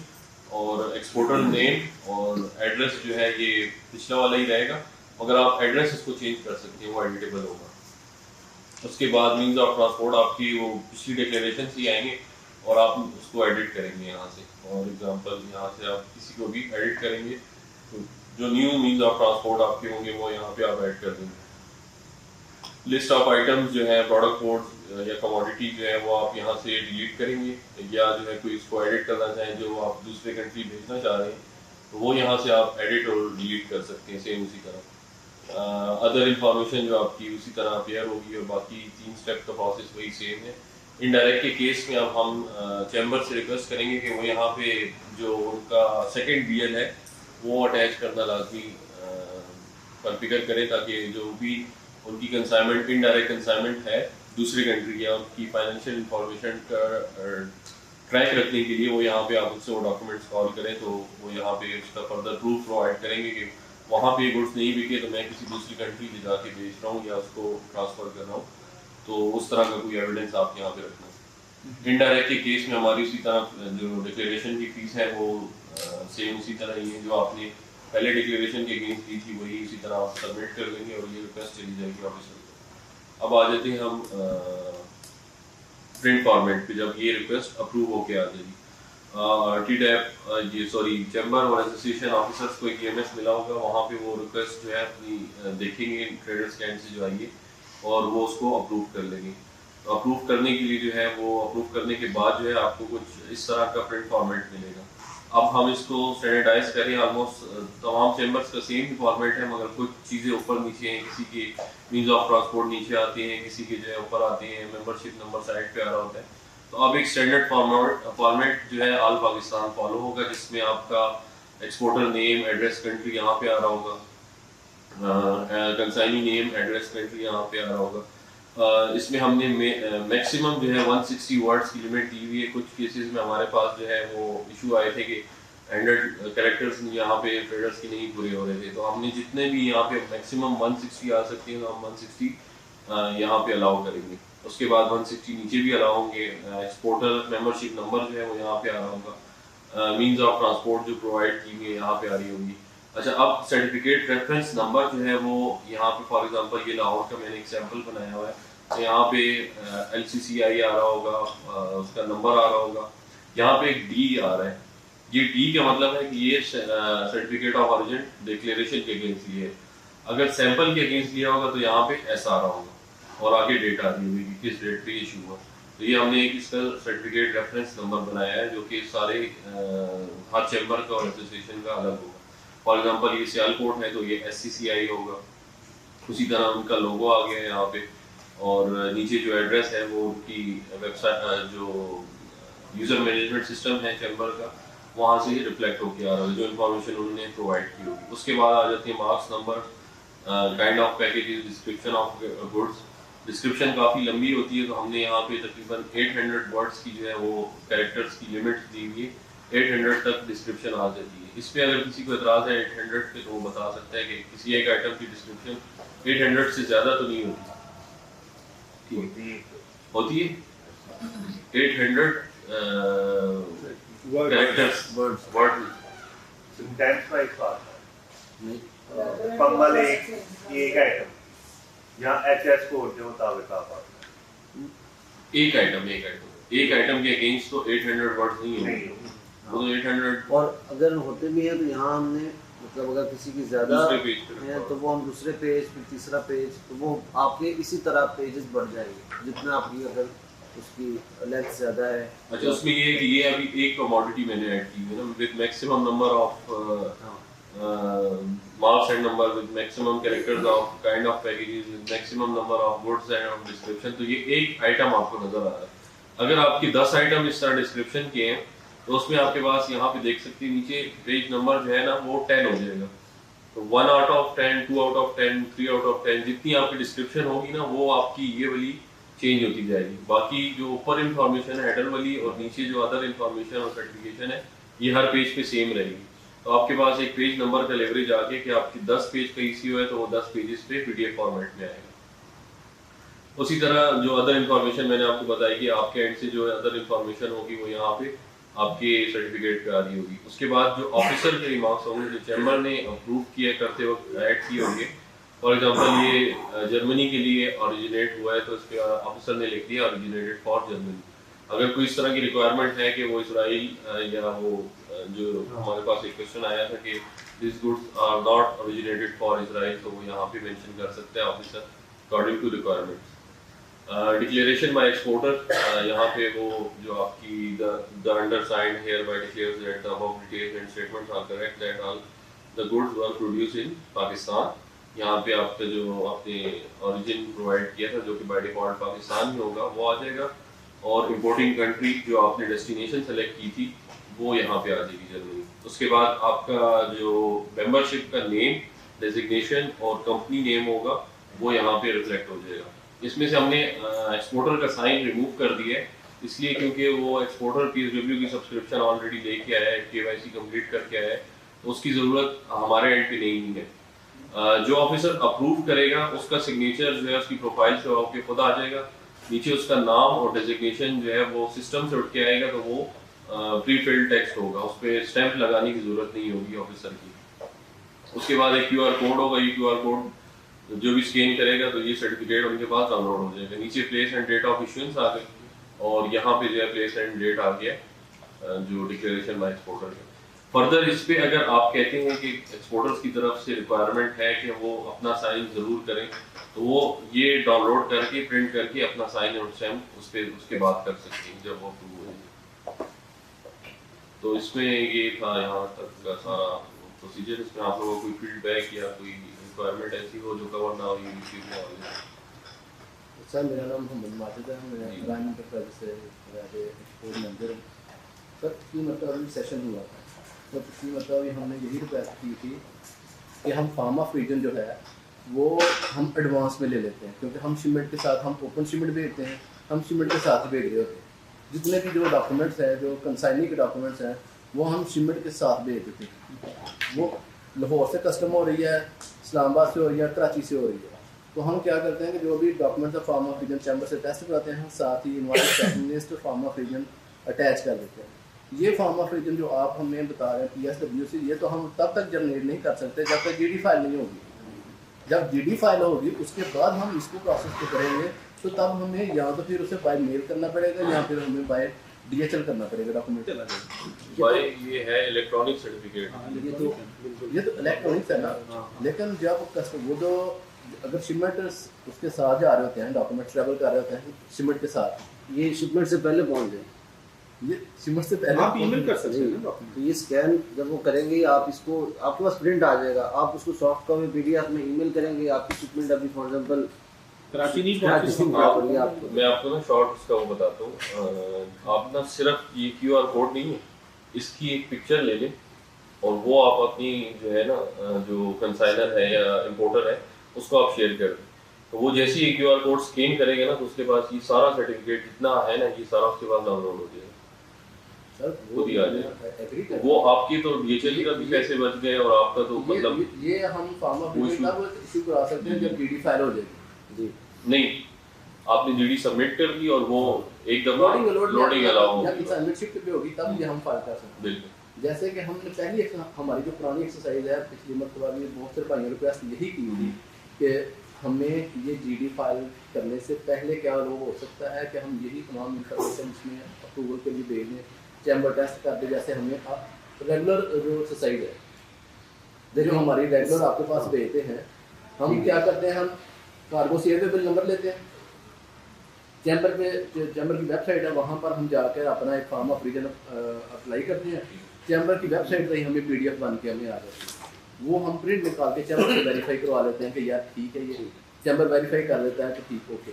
और एक्सपोर्टर नेम और एड्रेस जो है ये पिछला वाला ही रहेगा, मगर आप एड्रेस इसको चेंज कर सकते हैं, वो एडिटेबल होगा। उसके बाद मीन्स ऑफ ट्रांसपोर्ट आपकी वो पिछली डिक्लेरेशन से आएंगे और आप उसको एडिट करेंगे यहाँ से। और एग्जांपल यहाँ से आप किसी को भी एडिट करेंगे तो जो न्यू मीन्स ऑफ ट्रांसपोर्ट आपके होंगे वो यहाँ पे आप ऐड कर देंगे। लिस्ट ऑफ आइटम्स जो है, प्रोडक्ट कोड या कमोडिटी जो है वो आप यहाँ से डिलीट करेंगे, या जो है कोई इसको एडिट करना चाहें जो आप दूसरे कंट्री भेजना चाह रहे हैं तो वो यहाँ से आप एडिट और डिलीट कर सकते हैं सेम उसी तरह। अदर इंफॉर्मेशन जो आपकी उसी तरह अपेयर होगी और बाकी 3 स्टेप का प्रोसेस वही सेम है। इनडायरेक्ट के केस में अब हम चैम्बर से रिक्वेस्ट करेंगे कि वो यहाँ पे जो उनका सेकंड बीएल है वो अटैच करना लाजमी कॉन्फ़िगर करें, ताकि जो भी उनकी कंसाइनमेंट इनडायरेक्ट कंसाइनमेंट है दूसरी कंट्री या उनकी फाइनेंशियल इंफॉर्मेशन का ट्रैक रखने के लिए वो यहाँ पे आप उससे वो डॉक्यूमेंट्स कॉल करें तो वो यहाँ पे उसका फर्दर प्रूफ प्रोवाइड करेंगे कि वहाँ पे गुड्स नहीं बिके तो मैं किसी दूसरी कंट्री ले जाके बेच रहा हूँ या उसको ट्रांसफर कर रहा हूँ। तो उस तरह का कोई एविडेंस आप यहाँ पे रखना। इनडायरेक्ट के केस में हमारी उसी तरह जो डिक्लेरेशन की फीस है वो सेम उसी तरह ही है, जो आपने पहले डिक्लेरेशन के अगेंस्ट दी थी वही उसी तरह आप सबमिट कर देंगे और ये रिक्वेस्ट चली जाएगी ऑफिसर को। अब आ जाते हैं हम प्रिंट फॉर्मेट पे, जब ये रिक्वेस्ट अप्रूव होके आ जाएगी। चैम्बर और एसोसिएशन ऑफिसर्स को एक ईएमएस मिला होगा, वहाँ पे वो रिक्वेस्ट जो है अपनी देखेंगे ट्रेडर्स के एंड से जो आई है और वो उसको अप्रूव कर लेंगे। तो अप्रूव करने के लिए जो है वो अप्रूव करने के बाद जो है आपको कुछ इस तरह का प्रिंट फॉर्मेट मिलेगा। अब हम इसको स्टैंडर्डाइज करें, ऑलमोस्ट तमाम चैम्बर्स का सेम ही फॉर्मेट है, मगर कुछ चीज़ें ऊपर नीचे हैं, किसी के मीन्स ऑफ ट्रांसपोर्ट नीचे आते हैं, किसी के जो है ऊपर आते हैं, मेंबरशिप नंबर साइड पे आ रहा होता है। तो अब एक स्टैंडर्ड फॉर्मेट जो है ऑल पाकिस्तान फॉलो होगा, जिसमें आपका एक्सपोर्टर नेम, एड्रेस, कंट्री यहाँ पे आ रहा होगा, कंसाइनी नेम, एड्रेस, कंट्री यहाँ पे आ रहा होगा। इसमें हमने मैक्सिमम जो है 160 वर्ड्स की लिमिट दी हुई है। कुछ केसेस में हमारे पास जो है वो इशू आए थे कि 100 कैरेक्टर्स यहाँ पे ट्रेडर्स की नहीं पूरे हो रहे थे, तो हमने जितने भी यहाँ पे मैक्सिमम 160 आ सकती है तो हम 160 यहाँ पे अलाउ करेंगे। उसके बाद 160 नीचे भी अलाउ होंगे। एक्सपोर्टर मेंबरशिप नंबर जो है वो यहाँ पे आ रहा होगा, मींस ऑफ ट्रांसपोर्ट जो प्रोवाइड की हुई है यहाँ पे आ रही होगी। अच्छा, अब सर्टिफिकेट रेफरेंस नंबर जो है वो यहाँ पे फॉर एग्जांपल ये लाहौर का मैंने एग्जांपल बनाया हुआ है, तो यहाँ पे LCCI आ रहा होगा, उसका नंबर आ रहा होगा, यहाँ पे एक D आ रहा है। ये D का मतलब है कि ये सर्टिफिकेट ऑफ ओरिजिन डिक्लेरेशन के अगेंस्ट लिए है। अगर सैंपल के अगेंस्ट लिया होगा तो यहाँ पे S आ रहा होगा और आगे डेट आ रही होगी कि किस डेट पे इशू हुआ। तो ये हमने एक इसका सर्टिफिकेट रेफरेंस नंबर बनाया है जो कि सारे हर चैम्बर का और एसोसिएशन का अलग होगा। फॉर एग्जांपल ये सियालकोट है तो ये SCCI होगा, उसी तरह उनका लोगो आ गया है यहाँ पे, और नीचे जो एड्रेस है वो उनकी वेबसाइट जो यूजर मैनेजमेंट सिस्टम है चैम्बर का वहाँ से ही रिफ्लेक्ट होकर आ रहा है जो इन्फॉर्मेशन उन्होंने प्रोवाइड की होगी। उसके बाद आ जाती है marks number, kind of packages, description of goods. Description काफ़ी लंबी होती है तो हमने यहाँ पे तकरीबन 800 वर्ड्स की जो है वो कैरेक्टर्स की लिमिट दी हुई है, 800 तक डिस्क्रिप्शन आ जाती है। इस पे अगर किसी को एतराज़ है 800 पे तो वो बता सकता है कि किसी एक आइटम की डिस्क्रिप्शन 800 से ज़्यादा तो नहीं होती, ठीक होती है 800 कैरेक्टर्स वर्ड। सिंटेक्स का एक बात है, पंबल एक आइटम यहाँ HS कोड के मुताबिक आप एक आइटम के अगेंस्ट तो 800 वर्ड्स नहीं होंगे, वो तो 800। और अगर होते भी हैं तो यहाँ हमने मतलब अगर किसी की ज़्यादा है तो वो हम दूसरे पेज, फिर तीसरा पेज, तो वो आपके इसी तरह पेजेस बढ़ जाएंगे जितना आपकी अगर उसकी लेंथ ज़्यादा है। अच्छा, उसमें ये कि ये अभी एक कमोडिटी मैंने ऐड की है ना with maximum number of marks and number with maximum characters of kind of packages with maximum number of goods and description, तो ये एक आइटम आपको नजर आ रहा है। अगर आपकी 10 आइटम इस तरह डिस्क्रिप्शन के हैं तो उसमें आपके पास यहाँ पे देख सकते हैं नीचे पेज नंबर जो है ना वो 10 हो जाएगा। तो 1 out of 10, 2 out of 10, 3 out of 10 जितनी आपकी डिस्क्रिप्शन होगी ना वो आपकी ये वाली चेंज होती जाएगी। बाकी जो ऊपर इंफॉर्मेशन है हेडर वाली और नीचे जो अदर इंफॉर्मेशन और सर्टिफिकेशन है ये हर पेज पे सेम रहेगी। तो आपके पास एक पेज नंबर का लेवरेज आके कि आपकी 10 पेज का ECO है तो वो 10 पेजेस पे PDF फॉर्मेट में आएगा। उसी तरह जो अदर इंफॉर्मेशन मैंने आपको बताई कि आपके एंड से जो अदर इंफॉर्मेशन होगी वो यहाँ पे आपके सर्टिफिकेट पे आ रही होगी। उसके बाद जो ऑफिसर के रिमार्क्स होंगे जो चैम्बर ने अप्रूव किए करते वक्त ऐड किए होंगे, फॉर एग्जांपल ये जर्मनी के लिए ओरिजिनेट हुआ है तो इसके ऑफिसर ने लिख दिया ओरिजिनेटेड फॉर जर्मनी। अगर कोई इस तरह की रिक्वायरमेंट है कि वो इसराइल या वो जो हमारे पास एक क्वेश्चन आया था कि this goods are not originated for Israel तो वो यहाँ पे मेंशन कर सकते हैं officer according to requirements. Declaration by exporter, यहाँ पे वो जो आपकी the undersigned hereby declares that the above details and statements are correct that all the goods were produced in Pakistan. यहाँ पे आपका जो आपने ओरिजिन प्रोवाइड किया था जो कि बाय डिफॉल्ट पाकिस्तान में होगा वो आ जाएगा, और इंपोर्टिंग कंट्री जो आपने डेस्टिनेशन सेलेक्ट की थी वो यहाँ पे आ जाएगी जर्मनी। उसके बाद आपका जो मेंबरशिप का नेम, डेजिग्नेशन और कंपनी नेम होगा वो यहाँ पे रिफ्लेक्ट हो जाएगा। इसमें से हमने एक्सपोर्टर का साइन रिमूव कर दिया है इसलिए क्योंकि वो एक्सपोर्टर PSW की सब्सक्रिप्शन ऑलरेडी लेके आया है, KYC कंप्लीट करके आया है, तो उसकी ज़रूरत हमारे एंड पे नहीं है। जो ऑफिसर अप्रूव करेगा उसका सिग्नेचर जो है उसकी प्रोफाइल से होकर खुद आ जाएगा, नीचे उसका नाम और डेजिग्नेशन जो है वो सिस्टम से उठ के आएगा तो वो प्री फिल्ड टेक्स्ट होगा, उस पर स्टैंप लगाने की ज़रूरत नहीं होगी ऑफिसर की। उसके बाद एक QR कोड होगा, ये QR कोड जो भी स्कैन करेगा तो ये सर्टिफिकेट उनके पास डाउनलोड हो जाएगा। नीचे place and date of issuance आ गई और यहाँ पे जो है प्लेस एंड डेट आ गया जो डिक्लेरेशन बाय एक्सपोर्टर है। फर्दर इस पे अगर आप कहते हैं कि एक्सपोर्टर्स की तरफ से रिक्वायरमेंट है कि वो अपना साइन जरूर करें तो वो ये डाउनलोड करके प्रिंट करके अपना साइन और स्टैम्प उस पे उसके बाद कर सकते हैं जब वो अप्रूव हो। तो इसमें ये था यहाँ तक का सारा प्रोसीजर। इसमें आप लोगों को कोई फीडबैक या कोई रिक्वायरमेंट ऐसी हो जो कवर ना हो ये चीज़ में आ। सर मेरा नाम मोहम्मद माजिद है, मैं प्राइम इंटरप्राइज से एक्सपोर्ट मैनेजर हूँ। सर पिछली मतलब अभी सेशन हुआ था तो पिछली मतलब अभी हमने यही रिक्वेस्ट की थी कि हम फार्म ऑफ रीजन जो है वो हम एडवांस में ले लेते हैं, क्योंकि हम शिपमेंट के साथ हम ओपन शिपमेंट भेजते हैं, हम शिपमेंट के साथ ही भेज रहे होते हैं। जितने भी जो डॉक्यूमेंट्स हैं जो कंसाइनी के डॉक्यूमेंट्स हैं वो हम शिपमेंट के साथ भेज देते हैं। वो लाहौर से कस्टम हो रही है, इस्लामाबाद से हो रही है, कराची से हो रही है, तो हम क्या करते हैं कि जो भी डॉक्यूमेंट्स है फॉर्म ऑफ रीजन चैम्बर से टेस्ट कराते हैं, साथ ही invoice form of region attach कर देते हैं। ये फॉर्म ऑफ रीजन जो आप हमें बता रहे हैं PSWC, ये तो हम तब तक जनरेट नहीं कर सकते जब तक GD फाइल नहीं होगी। जब GD फाइल होगी उसके बाद हम इसको प्रोसेस को करेंगे, तो तब हमें या तो फिर उसे बाय मेल करना पड़ेगा या फिर हमें बाय DHL करना पड़ेगा डॉक्यूमेंट। भाई ये है इलेक्ट्रॉनिक सर्टिफिकेट, ये तो इलेक्ट्रॉनिक्स है ना, लेकिन जब वो जो अगर शिपमेंट उसके साथ जा रहे होते हैं, डॉक्यूमेंट ट्रेवल कर रहे होते हैं शिपमेंट के साथ, ये शिपमेंट से पहले पहुंच जाए, ये शिपमेंट से पहले आप ईमेल कर सकते हैं ना। तो ये स्कैन जब वो करेंगे आप इसको आपके पास प्रिंट आ जाएगा, आप उसको सॉफ्ट कॉपी PDF में ईमेल करेंगे, आपकी शिपमेंट अभी फॉर एग्जांपल कराची नहीं कराची से पहुंच रही है आपको। मैं आपको ना शॉर्ट उसका वो बताता हूँ। आप ना सिर्फ ये QR कोड नहीं है, इसकी एक पिक्चर ले लें और वो आप अपनी जो है ना जो कंसाइनर है या इम्पोर्टर है उसको आप शेयर कर दें, तो वो जैसे ही QR कोड स्कैन करेंगे ना तो उसके पास ये सारा सर्टिफिकेट जितना है ना ये सारा उसके पास डाउनलोड हो जाएगा, खुद ही आ जाएगा। वो आपकी तो DHL का भी पैसे बच गए और आपका तो मतलब ये हम फॉर्म ऑफ रीजन तब इशू करा सकते हैं जब GD फाइल हो जाएगी। जी नहीं, आपने GD सबमिट कर दी और वो एक दफा लोडिंग अलाउ या सबमिट पे होगी तब ये हम फाइल कर सकते हैं। बिल्कुल, जैसे कि हमने पहली हमारी जो पुरानी एक्सरसाइज है पिछली मरतबा भी बहुत से भाइयों रिक्वेस्ट यही की थी कि हमें ये GD फाइल करने से पहले क्या लोग हो सकता है कि हम यही तमाम इंफॉर्मेशन इसमें अप्रूवल के लिए भेज दें, चैम्बर टेस्ट कर दे, जैसे हमें रेगुलर जो एक्सरसाइज है जो हमारी रेगुलर आपके पास भेजते हैं, हम क्या करते हैं, हम कार्गो सेवेबल नंबर लेते हैं, चैम्बर की वेबसाइट है वहाँ पर हम जाकर अपना एक फॉर्म ऑफ रीजन अप्लाई करते हैं, चैम्बर की वेबसाइट पर ही हमें PDF बन के हमें आ जाती है, वो हम प्रिंट निकाल के चैम्बर से वेरीफाई करवा लेते हैं कि यार ठीक है, ये चैम्बर वेरीफाई कर लेता है कि ठीक ओके।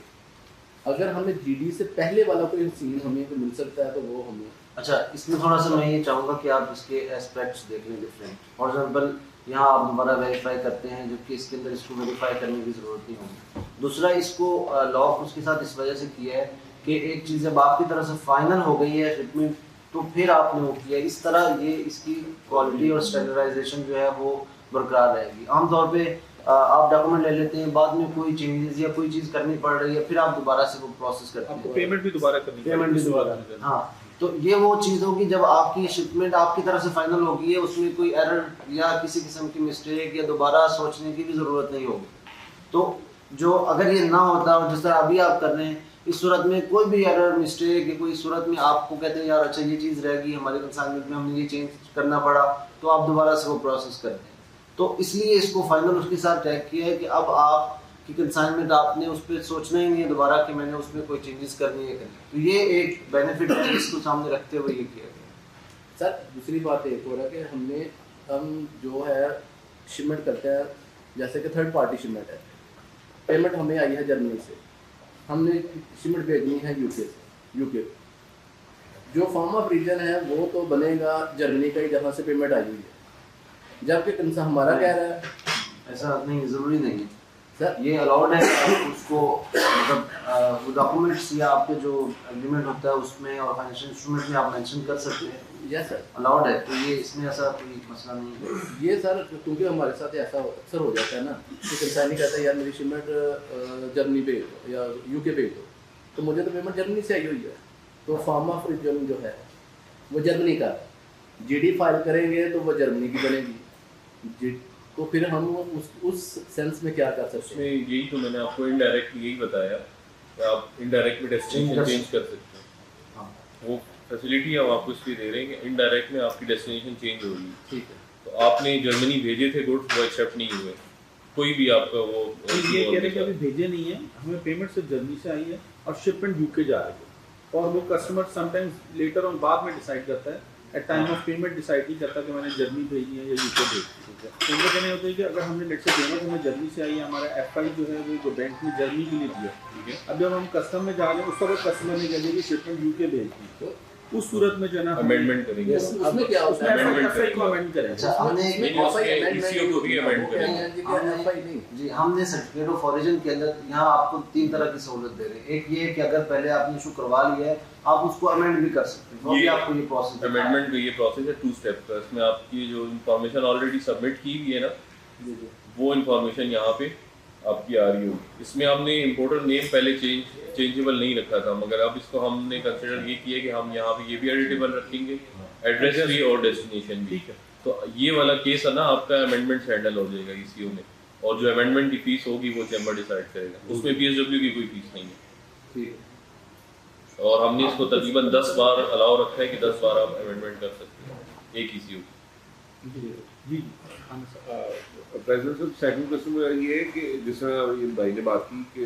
अगर हमें GD से पहले वाला कोई सीन हमें मिल सकता है तो वो हमें अच्छा, इसमें थोड़ा सा मैं ये चाहूँगा कि आप इसके एस्पेक्ट्स देख लें डिफरेंट। फॉर एग्जांपल यहाँ आप दोबारा वेरीफाई करते हैं, जबकि इसके अंदर इसको वेरीफाई करने की ज़रूरत नहीं होगी। दूसरा, इसको लॉक उसके साथ इस वजह से किया है कि एक चीज़ जब आपकी तरफ से फाइनल हो गई है शिपमेंट, तो फिर आपने वो किया, इस तरह ये इसकी क्वालिटी और स्टैंडर्डाइजेशन जो है वो बरकरार रहेगी। आमतौर पर आप डॉक्यूमेंट ले लेते हैं, बाद में कोई चेंजेस या कोई चीज़ करनी पड़ रही है, फिर आप दोबारा से वो प्रोसेस करते हैं, पेमेंट भी दोबारा करनी पेमेंट भी दोबारा। हाँ, तो ये वो चीज़ होगी जब आपकी शिपमेंट आपकी तरफ से फाइनल होगी है, उसमें कोई एरर या किसी किस्म की मिस्टेक या दोबारा सोचने की भी ज़रूरत नहीं होगी। तो जो अगर ये ना होता और जिस तरह अभी आप कर रहे हैं, इस सूरत में कोई भी एरर मिस्टेक या कोई सूरत में आपको कहते हैं यार अच्छा ये चीज़ रह गई हमारे कंसाइनमेंट में, हमने ये चेंज करना पड़ा, तो आप दोबारा से वो प्रोसेस करते हैं। तो इसलिए इसको फाइनल उसके साथ टैग किया है कि अब आप कि कंसाइनमेंट आपने उस पर सोचना ही नहीं है दोबारा कि मैंने उसमें कोई चेंजेस करनी है करनी। तो ये एक बेनिफिट है जिसको सामने रखते हुए ये किया गया। सर दूसरी बात एक हो रहा है कि हम जो है शिपमेंट करते हैं, जैसे कि थर्ड पार्टी शिपमेंट है, पेमेंट हमें आई है जर्मनी से, हमने शिपमेंट भेजनी है यूके। जो फॉर्म ऑफ रीजन है वो तो बनेगा जर्मनी का ही जहाँ से पेमेंट आई हुई है, जबकि हमारा कह रहा है ऐसा नहीं, ज़रूरी नहीं है सर, ये अलाउड है। आप उसको मतलब वो डॉक्यूमेंट्स या आपके जो एग्रीमेंट होता है उसमें और फाइनेंशियल इंस्ट्रूमेंट में आप मेंशन कर सकते हैं, यस सर, अलाउड है। तो ये इसमें ऐसा कोई मसला नहीं है। ये सर क्योंकि हमारे साथ ऐसा अक्सर हो जाता है ना कि कंसाइनी कहता है यार मेरी शिपमेंट जर्मनी भेज दो या यूके भेज दो, तो मुझे तो पेमेंट जर्मनी से आई हुई है, तो फॉर्म ऑफ रिजन जो है वो जर्मनी का, जीडी फाइल करेंगे तो वो जर्मनी की बनेगी, तो फिर हम उस सेंस में क्या कर सकते हैं? यही तो मैंने आपको इनडायरेक्ट यही बताया कि आप इनडायरेक्ट में डेस्टिनेशन चेंज कर सकते हैं। हाँ, वो फैसिलिटी हम आपको इसलिए दे रहे हैं कि इनडायरेक्ट में आपकी डेस्टिनेशन चेंज हो रही है। ठीक है, तो आपने जर्मनी भेजे थे गुड्स, वो एक्सेप्ट नहीं हुए, कोई भी आपका वो ये कह रहे कि अभी भेजे नहीं है, हमें पेमेंट सिर्फ जर्मनी से आई है और शिपमेंट यूके जा रही है, और वो कस्टमर समटाइम्स लेटर ऑन बाद में डिसाइड करता है, at time of payment decide नहीं करता कि मैंने जर्मनी भेजी है या यूके भेजी है। तो उनका कहना होता है कि अगर हमने लेट से पेमेंट हमें जर्मनी से आई है, हमारा एफआई जो है वो जो बैंक ने जर्मनी के लिए दिया, ठीक है, अब जब हम कस्टम में जा रहे हैं उस वक्त कस्टमर ने कह दिया कि शिपमेंट यूके भेज दी, तो उस सूरत में जो है ना अमेंडमेंट करेंगे। उसमें क्या होता है? अमेंडमेंट को अमेंड करेंगे। अच्छा, हमने ECO को भी अमेंड करेंगे। जी हमने सर्टिफिकेट ऑफ ओरिजिन के अंदर यहाँ आपको 3 तरह की सहूलत दे रहे हैं। एक ये है कि अगर पहले आपने इशू करवा लिया है, आप उसको अमेंड भी कर सकते हैं, वो भी आपको ये प्रोसेस अमेंडमेंट का ये प्रोसेस है 2 स्टेप का। इसमें आपकी जो इंफॉर्मेशन ऑलरेडी सबमिट की हुई है ना, वो इंफॉर्मेशन यहाँ पे आपकी आ रही होगी। इसमें हमने इम्पोर्टर नेम पहले चेंजेबल नहीं रखा था, मगर अब इसको हमने कंसिडर ये किया कि हम यहाँ पे ये भी एडिटेबल रखेंगे, एड्रेस भी और डेस्टिनेशन भी। तो ये वाला केस है ना आपका अमेंडमेंट हैंडल हो जाएगा ECO में, और जो अमेंडमेंट की फीस होगी वो चैम्बर डिसाइड करेगा, उसमें PSW की कोई फीस नहीं है। और हमने इसको तकरीबन 10 बार अलाउ रखा है कि 10 बार आप अमेंडमेंट कर सकते हैं एक ECO। प्रेसिडेंट साहब, सेकंड क्वेश्चन मेरा ये है कि जिस तरह ये भाई ने बात की कि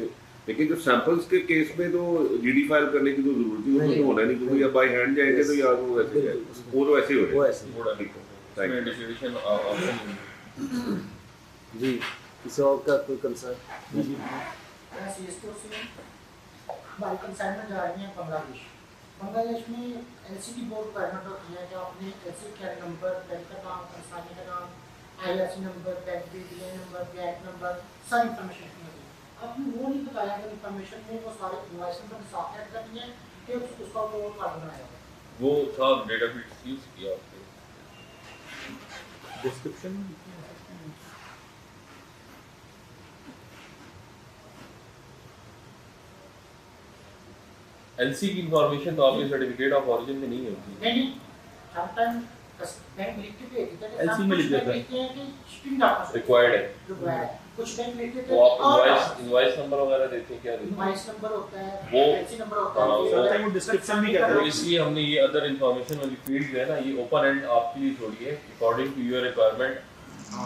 लेकिन जो सैंपल्स के केस में तो जीडी फाइल करने की तो जरूरत ही नहीं, होना नहीं, क्योंकि या बाय हैंड जाएंगे तो यार वो वैसे जाएगा, वो तो ऐसे ही हो जाएगा। थोड़ा इसमें डिक्लेरेशन ऑप्शन जी। किसी और का कोई कंसर्न? हमारी कंसाइनमेंट जा रही है बांग्लादेश में LCD बोर्ड परमिट होती है, जो अपने LCD कैर नंबर, बैंक का नाम, कंसाइनमेंट का नाम, IRC number, bank BDA number, bank number, सारी इन्फॉर्मेशन होती है। अब वो नहीं बताया कि इन्फॉर्मेशन में वो सारे इनवॉइस नंबर साथ ऐड करनी है कि उसका वो कार्ड बनाया है। वो था डेटा फिट यूज किया आपने डिस्क्रिप्शन में LC की इंफॉर्मेशन तो आपके सर्टिफिकेट ऑफ ओरिजिन में नहीं होती। नहीं, समटाइम बैंक लिख के भेजते हैं, LC में लिख देते हैं कि शिपिंग डाटा रिक्वायर्ड है। कुछ बैंक लिख देते तो हैं आप इनवॉइस नंबर वगैरह देते हैं, क्या देते हैं? इनवॉइस नंबर होता है, वो LC नंबर होता है, समटाइम वो डिस्क्रिप्शन भी कहते तो हैं। इसलिए हमने ये अदर इंफॉर्मेशन वाली फील्ड जो है ना, ये ओपन एंड आपके लिए छोड़ी है, अकॉर्डिंग टू योर रिक्वायरमेंट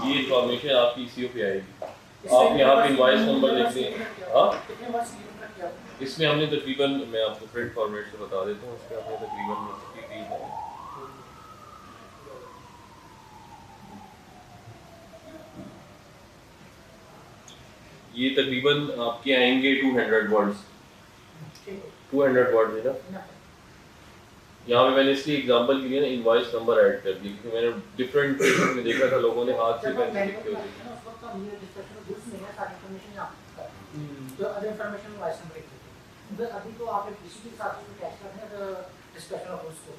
ये इंफॉर्मेशन आपकी ECO पे आएगी। आप यहाँ पे इनवॉइस नंबर लिख दें। हाँ, कितने वर्ष लीव रख किया? इसमें हमने तकरीबन, मैं आपको प्रिंट फॉर्मेट से बता देता हूँ, इसमें हमने तकरीबन 53 है। ये तकरीबन आपके आएंगे 200 वर्ड्स, 200 वर्ड्स है ना। यहाँ पे मैंने इसलिए एग्जांपल के लिए ना इनवॉइस नंबर ऐड कर दी क्योंकि मैंने डिफरेंट केसेस में देखा था लोगों ने हाथ से पेन से लिखे हुए थे। उस वक्त हम ये डिस्कशन ग्रुप्स में है सारी इन्फॉर्मेशन यहाँ पर तो अदर इन्फॉर्मेशन वॉइस नंबर लिखते थे। अभी तो आप किसी के साथ में टैग करते हैं डिस्कशन ऑफ उसको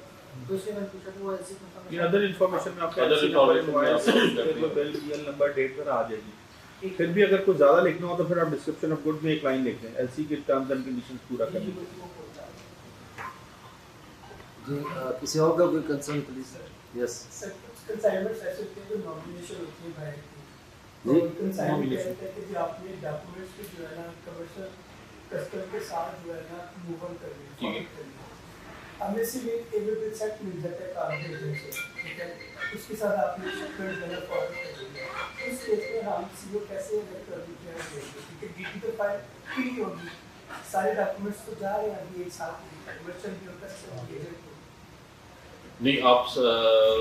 तो इसलिए मैंने पूछा कि वो ऐसी इन्फॉर्मेशन ये अदर इन्फॉर्मेशन में आपका Other information में आपका बिल रियल नंबर डेट पर आ जाएगी। फिर भी अगर कुछ ज़्यादा लिखना हो तो फिर आप डिस्क्रिप्शन ऑफ गुड में एक लाइन लिख दें, एलसी के टर्म्स एंड कंडीशंस पूरा करें। जी किसी और का कोई कंसर्न प्लीज? यस कंसाइनमेंट ऐसे होते हैं जो नॉमिनेशन होती है बाहर की जी तो कंसाइनमेंट कहते हैं कि आपने डॉक्यूमेंट्स को जो है ना कमर्शियल कस्टमर के साथ जो है ना मूव ऑन करनी है। हमें सिर्फ एक एवेलेबल सेट मिल जाता है कार भेजने से, ठीक है, उसके साथ आपने शिपमेंट जो है फॉरवर्ड कर दिया। उस केस में हम सीओ कैसे अलग कर देते हैं क्योंकि डीटी तो फाइल फ्री होगी, सारे डॉक्यूमेंट्स तो जा रहे हैं अभी एक साथ कमर्शियल भी होता है नहीं आप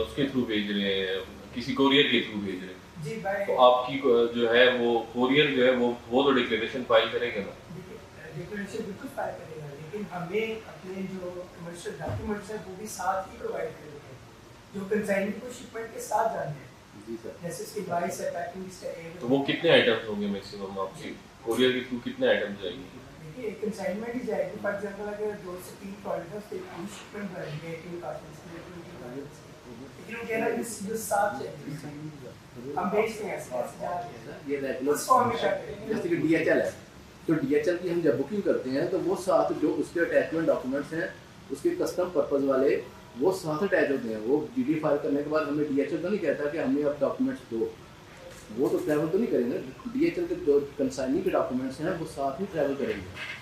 उसके थ्रू भेज रहे हैं, किसी कोरियर के थ्रू भेज रहे हैं जी भाई। तो आपकी जो है वो कोरियर जो है वो तो डिक्लेरेशन फाइल करेगा ना। डिक्लेरेशन बिल्कुल फाइल करेगा लेकिन हमें अपने जो कमर्शियल डॉक्यूमेंट्स हैं वो भी साथ ही प्रोवाइड करेंगे जो कंसाइनमेंट को शिपमेंट के साथ जाने हैं। जी सर जैसे इसकी प्राइस है, पैकिंग लिस्ट है। तो वो कितने आइटम्स होंगे मैक्सिमम आपके कोरियर के थ्रू कितने आइटम्स जाएंगे? देखिए एक कंसाइनमेंट ही जाएगी, फॉर एग्जांपल अगर 2 से 3 प्रोडक्ट्स एक पूरी शिपमेंट करेंगे 18 कार्टन्स के लिए 20 कार्टन्स लेकिन वो कह रहा है कि जो साथ चाहिए हम बेचते हैं ऐसे जा रहे हैं ये रेगुलर उस फॉर्म में क्या करेंगे जैसे कि डीएचएल है तो डीएचएल की हम जब बुकिंग करते हैं तो वो साथ जो उसके अटैचमेंट डॉक्यूमेंट्स हैं उसके कस्टम पर्पस वाले वो साथ अटैच होते हैं। वो जीडी फाइल करने के बाद हमें डीएचएल तो नहीं कहता कि हमें अब डॉक्यूमेंट्स दो, वो तो ट्रैवल तो नहीं करेंगे। डीएचएल के जो कंसाइनी के डॉक्यूमेंट्स हैं वो साथ ही ट्रैवल करेंगे।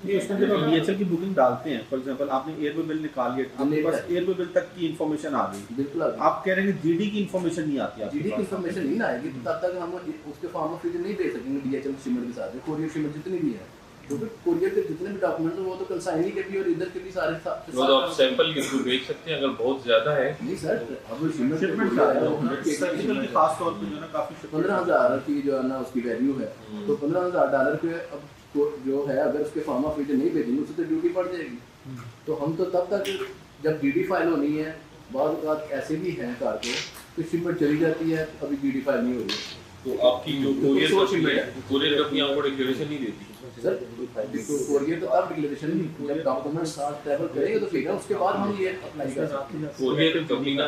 ये उसमें जब आप डीएचएल की बुकिंग डालते हैं, फॉर एग्जांपल आपने एयरवे बिल निकाल लिया, आपके पास एयरवे बिल तक की इंफॉर्मेशन आ गई, बिल्कुल आप कह रहे हैं कि जीडी की इंफॉर्मेशन नहीं आती, जीडी की इंफॉर्मेशन नहीं ना आएगी तो तब तक हम उसके फॉर्म ऑफ फ्यूचर नहीं दे सकेंगे डीएचएल शिपमेंट के साथ। कोरियर शिपमेंट जितनी भी है क्योंकि कोरियर के जितने भी डॉक्यूमेंट हैं वो तो कंसाइनी के भी और इधर के भी सारे साथ वो तो आप सैंपल के थ्रू भेज सकते हैं अगर बहुत ज्यादा है। नहीं सर अब शिपमेंट सर्जिकल के खास तौर पे जो है ना काफी 15,000 की जो है ना उसकी वैल्यू है तो $15,000 के अब जो है अगर उसके फॉर्म ऑफ फ्यूचर नहीं भेजेंगे उससे तो ड्यूटी पड़ जाएगी। तो हम तो तब तक जब जीडी फाइल होनी है बाद बात ऐसे भी हैं कार को तो शिपमेंट चली जाती है अभी जीडी फाइल नहीं हो रही तो आपकी जो कोरियर कंपनी आपको डिक्लेरेशन नहीं देती सर। तो कोरियर तो तब डिक्लेरेशन जब डॉक्यूमेंट साथ ट्रैवल करेंगे तो फिर उसके बाद हम ये अप्लाई कर सकते हैं। कोरियर कंपनी का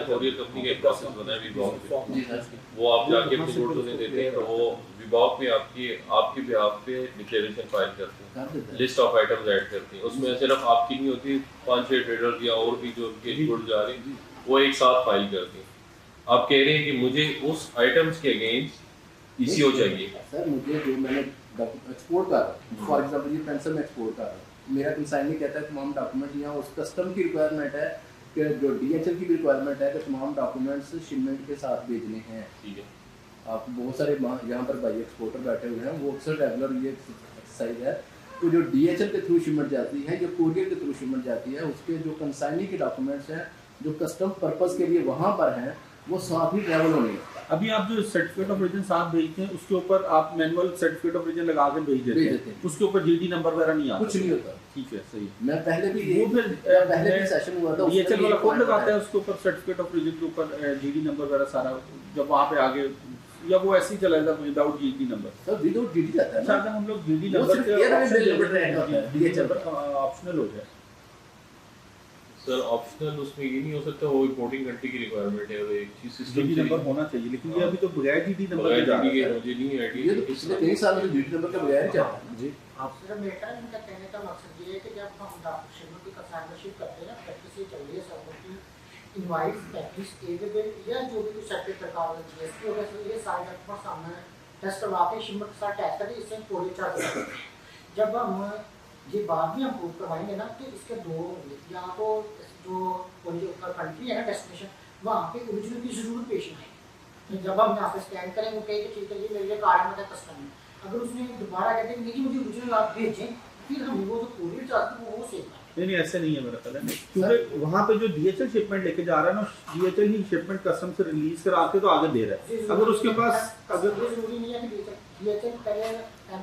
एक प्रोसेस बना है विभाग पे, जी सर वो आप जाके अपने नोट उन्हें देते हैं तो वो विभाग पे आपके बिहाफ पे डिक्लेरेशन फाइल करते हैं, लिस्ट ऑफ आइटम्स ऐड करते हैं। उसमें सिर्फ आपकी नहीं होती, 5-6 ट्रेडर या और भी जो उनके गुड जा रहे हैं वो एक साथ फाइल करते हैं। आप कह रहे हैं कि मुझे उस आइटम्स के अगेंस्ट ईसीओ चाहिए। सर मुझे जो मैंने एक्सपोर्ट कर रहा हूँ फॉर एग्जांपल ये पेंसिल में एक्सपोर्ट कर रहा हूँ, मेरा कंसाइनी कहता है तमाम डॉक्यूमेंट यहाँ उस कस्टम की रिक्वायरमेंट है कि जो डीएचएल की भी रिक्वायरमेंट है कि तमाम डॉक्यूमेंट्स शिपमेंट के साथ भेजने हैं। ठीक है, आप बहुत सारे यहाँ पर भाई एक्सपोर्टर बैठे हुए हैं वो अक्सर रेगुलर ये एक्सरसाइज है। तो जो डीएचएल के थ्रू शिपमेंट जाती है या कोरियर के थ्रू शिपमेंट जाती है उसके जो कंसाइनी के डॉक्यूमेंट्स हैं जो कस्टम पर्पस के लिए वहाँ पर हैं वो साथ ही ट्रैवल होने हैं। अभी आप जो सर्टिफिकेट ऑफ ओरिजिन साथ भेजते हैं उसके ऊपर आप मैनुअल सर्टिफिकेट ऑफ ओरिजिन लगा के भेज देते हैं, उसके ऊपर जीडी नंबर वगैरह नहीं आता, कुछ नहीं होता। ठीक है सही। मैं पहले भी वो फिर पहले भी सेशन हुआ था डीएचएल वाला कौन लगाता है उसके ऊपर सर्टिफिकेट ऑफ ओरिजिन के ऊपर जीडी नंबर वगैरह सारा, जब वहाँ पे आगे या वो ऐसे ही चला जाता है without GD number? Sir without GD जाता है अच्छा, अगर हम लोग जीडी नंबर ऑप्शनल हो जाए सर ऑप्शनल उसमें ये नहीं हो सकता, वो रिपोर्टिंग कंट्री की रिक्वायरमेंट है और एक चीज सिस्टम जीडी नंबर होना चाहिए, लेकिन ये अभी तो बगैर जीडी नंबर के जा रहा है। मुझे नहीं आईडिया, ये तो पिछले 3 साल में जीडी नंबर के बगैर ही चलता है। जी आप सिर्फ मेरा इनका कहने का मकसद ये है कि जब हम डॉक्यूमेंट की कंसाइनमेंट करते हैं ना प्रैक्टिस ये चल रही है सब की इनवाइस प्रैक्टिस एवेलेबल या जो भी कुछ सर्टिफिकेट प्रकार का जीएसटी वगैरह से ये सारे डॉक्यूमेंट सामने टेस्ट करवा के शिपमेंट के साथ टैग करके इससे कोरियर चार्ज करते हैं। जब हम ये बाद में हम प्रूव करवाएंगे ना तो इसके दो होंगे, या तो जो कंट्री है ना डेस्टिनेशन वहाँ पे ओरिजिनल की जरूर पेश आए। जब हम यहाँ पे स्कैन करेंगे कहेंगे ठीक है जी मेरे लिए कार्ड में कस्टम है, अगर उसने दोबारा कहते हैं कि मुझे ओरिजिनल आप भेजें फिर हम वो जो कोरियर चार्ज है वो सेव करें। नहीं ऐसे नहीं है मेरा ख्याल है, क्योंकि वहाँ पे जो डीएचएल शिपमेंट लेके जा रहा है ना, डीएचएल ही शिपमेंट कस्टम से रिलीज करा के तो आगे दे रहा है। अगर उसके पास अगर जरूरी नहीं है कि डीएचएल पहले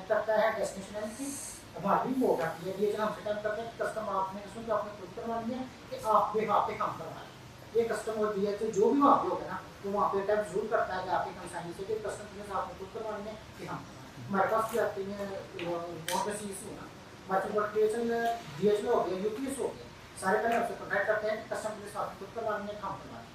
करता है डेस्टिनेशन की हमारी वो करती है DHL हमसे टाइम करते हैं कस्टमर आपने कसम कि आपने खुद करवा लिया कि आप वहाँ पे काम करवाएं। ये कस्टमर DHL जो भी वहाँ पे होगा ना तो वहाँ पे टाइम जरूर करता है कि आपके कंसाइनी से कि कस्टमर से आपने खुद करवा लिया कि हम हमारे पास भी आते हैं बहुत बेसी इशू ना DHL हो गया UPS हो गया सारे पहले हमसे कॉन्टैक्ट करते हैं कि कस्टमर के साथ खुद करवा लेंगे काम करवाएं।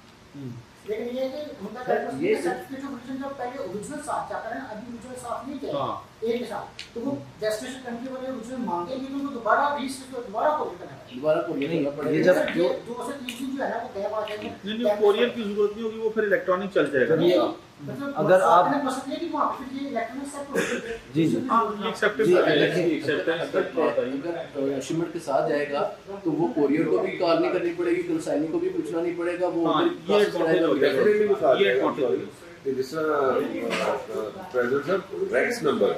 लेकिन ये है कि उनका सर्टिफिकेट ऑफ ओरिजिन जब पहले ओरिजिनल साथ जाता है ना अभी ओरिजिनल साथ नहीं जाएगा एक साथ तो वो डेस्टिनेशन कंट्री वाले ओरिजिनल मांगेंगे तो उनको दोबारा दोबारा कोरियर करना है दोबारा कोरियर करना पड़ेगा। ये जब जो 2 से 3 दिन जो है ना वो गैप आ जाएंगे नहीं कोरियर की जरूरत नहीं होगी, वो फिर इलेक्ट्रॉनिक चल जाएगा। मतलब अगर आप पसंद है कि वहाँ पे फिर ये इलेक्ट्रॉनिक सेट हो जाएगा। जी जी ये एक्सेप्टेंस अगर शिपमेंट के साथ जाएगा तो वो कोरियर को भी कॉल नहीं करनी पड़ेगी, कंसाइनी को भी पूछना नहीं पड़ेगा, वो जिस प्रेजेंट सर रैक्स नंबर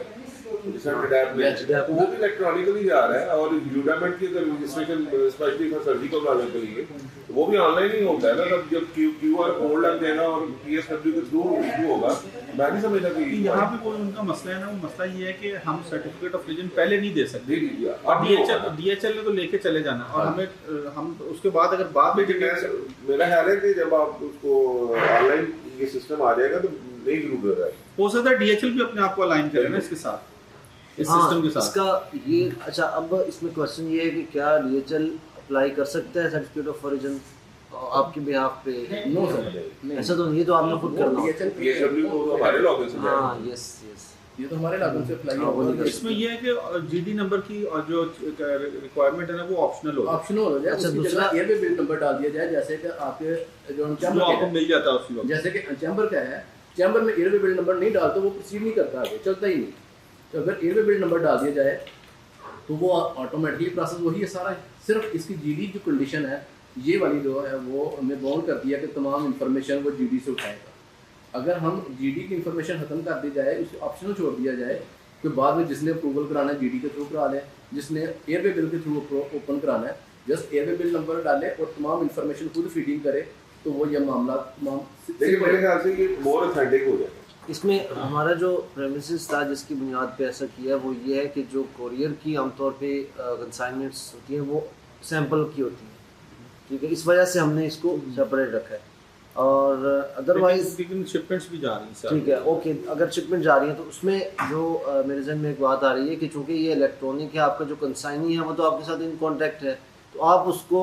जिस वो भी इलेक्ट्रॉनिकली जा रहा है और यूडामेंट की अगर रजिस्ट्रेशन स्पेशली फॉर सर्जिकल वालों के लिए वो भी ऑनलाइन ही होता है ना। तब जब QR कोड लग जाएगा और PSW के थ्रू इशू होगा, मैं नहीं समझता कि यहाँ पे कोई उनका मसला है ना, वो मसला ये है कि हम सर्टिफिकेट ऑफ ओरिजिन पहले नहीं दे सकते और DHL ने तो लेके चले जाना और हमें हम उसके बाद अगर बाद में मेरा ख्याल है कि जब आप उसको ऑनलाइन ये सिस्टम आ जाएगा तो नहीं जरूरत है। हो सकता है DHL भी अपने आप को अलाइन करे ना इसके साथ, इस सिस्टम के साथ। इसका ये अच्छा, अब इसमें क्वेश्चन ये है कि क्या DHL अप्लाई कर सकता है सर्टिफिकेट ऑफ ओरिजिन आपके बिहाफ पे? नो सर, ऐसा तो ये तो आपने खुद करना होगा। PSW को हमारे लॉगिन से हाँ यस यस ये तो हमारे लागू से अप्लाई होगा। इसमें ये है कि GD नंबर की और जो रिक्वायरमेंट है ना वो ऑप्शनल हो जाए। अच्छा दूसरा एयर पे बिल नंबर डाल दिया जाए, जैसे कि आपके जो चैम्बर आपको मिल जाता है उसी वक्त। जैसे कि चैम्बर का है, चैम्बर में एयर पे बिल नंबर नहीं डालते वो प्रोसीड नहीं करता, आगे चलता ही नहीं। तो अगर एयर पे बिल नंबर डाल दिया जाए तो वो ऑटोमेटिकली प्रोसेस वही है सारा। सिर्फ इसकी GD जो कंडीशन है ये वाली जो है वो हमें बाउंड कर दिया कि तमाम इंफॉर्मेशन वो GD से उठाएगा। अगर हम GD की इंफॉर्मेशन खत्म कर दी जाए, उसे ऑप्शनल छोड़ दिया जाए कि बाद में जिसने अप्रूवल कराना है GD के थ्रू करा लें, जिसने एयर पे बिल के थ्रू ओपन कराना है जस्ट एयर पे बिल नंबर डाले और तमाम इंफॉर्मेशन खुद फीडिंग करे, तो वो ये मामला तमाम मेरे ख्याल से ये मोर ऑथेंटिक हो जाएगा। इसमें हमारा जो प्रेमिसेस था जिसकी बुनियाद पे ऐसा किया वो ये है कि जो कोरियर की आमतौर पे कंसाइनमेंट्स होती हैं वो सैंपल की होती हैं, ठीक है, इस वजह से हमने इसको सेपरेट रखा है। और अदरवाइज लेकिन शिपमेंट्स भी जा रही हैं, ठीक है ओके, अगर शिपमेंट जा रही है तो उसमें जो मेरे जहन में एक बात आ रही है कि चूँकि ये इलेक्ट्रॉनिक है, आपका जो कंसाइनी है वो तो आपके साथ इन कॉन्टैक्ट है, तो आप उसको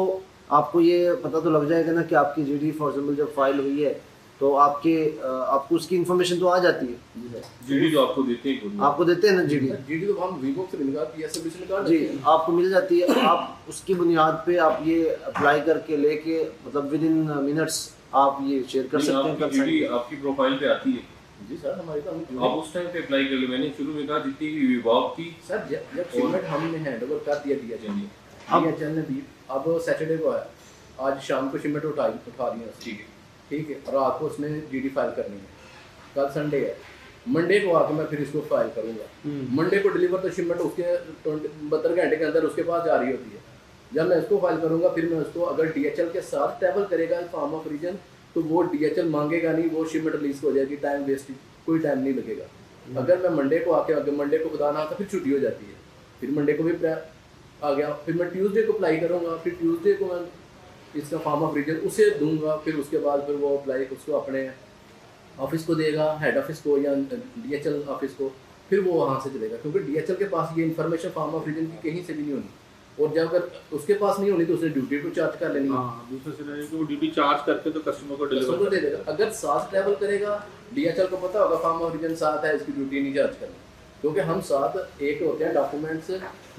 आपको ये पता तो लग जाएगा ना कि आपकी GD फॉर एग्जाम्पल जब फाइल हुई है तो आपको उसकी इन्फॉर्मेशन तो आ जाती है। GD जो आपको देते हैं, आपको देते हैं ना GD तो हम वीवो से निकाल PSW से निकाल जी आपको मिल जाती है। आप उसकी बुनियाद पे आप ये अप्लाई करके लेके मतलब विद इन मिनट्स आप ये शेयर कर सकते हैं। GD आपकी प्रोफाइल पे आती है जी सर, हमारी तो आप उस टाइम पे अप्लाई कर ले। मैंने शुरू में कहा जितनी भी विभाग थी सर जब शिपमेंट हमने हैंडओवर कर दिया DHL ने दी, अब सैटरडे को है, आज शाम को शिपमेंट उठा रही है, ठीक है, रात को उसने GD फाइल करनी है, कल संडे है, मंडे को आके मैं फिर इसको फाइल करूँगा। मंडे को डिलीवर तो शिपमेंट उसके 72 घंटे के अंदर उसके पास जा रही होती है। जब मैं इसको फाइल करूँगा फिर मैं उसको अगर DHL के साथ ट्रैवल करेगा फॉर्म ऑफ ओरिजिन तो वो DHL मांगेगा नहीं, वो शिपमेंट रिलीज हो जाएगी, टाइम वेस्ट, कोई टाइम नहीं लगेगा। अगर मैं मंडे को आके अगर मंडे को खुदा ना आता फिर छुट्टी हो जाती है, फिर मंडे को भी आ गया, फिर मैं ट्यूसडे को अप्लाई करूँगा, फिर ट्यूसडे को मैं इसका फॉर्म ऑफ ओरिजिन उसे दूंगा, फिर उसके बाद फिर वो अप्लाई उसको अपने ऑफिस को देगा, हेड ऑफिस को या DHL ऑफिस को, फिर वो वहाँ से चलेगा, क्योंकि DHL के पास ये इन्फॉर्मेशन फॉर्म ऑफ ओरिजिन की कहीं से भी नहीं होनी, और जब अगर उसके पास नहीं होनी तो उसने ड्यूटी को चार्ज कर लेनी है। दूसरे सिनेरियो को ड्यूटी चार्ज करके तो कस्टमर को डिलीवर कर देगा। अगर साथ ट्रैवल करेगा DHL को पता होगा फॉर्म ऑफ ओरिजिन साथ है, इसकी ड्यूटी नहीं चार्ज करनी, क्योंकि हम साथ एक होते हैं डॉक्यूमेंट्स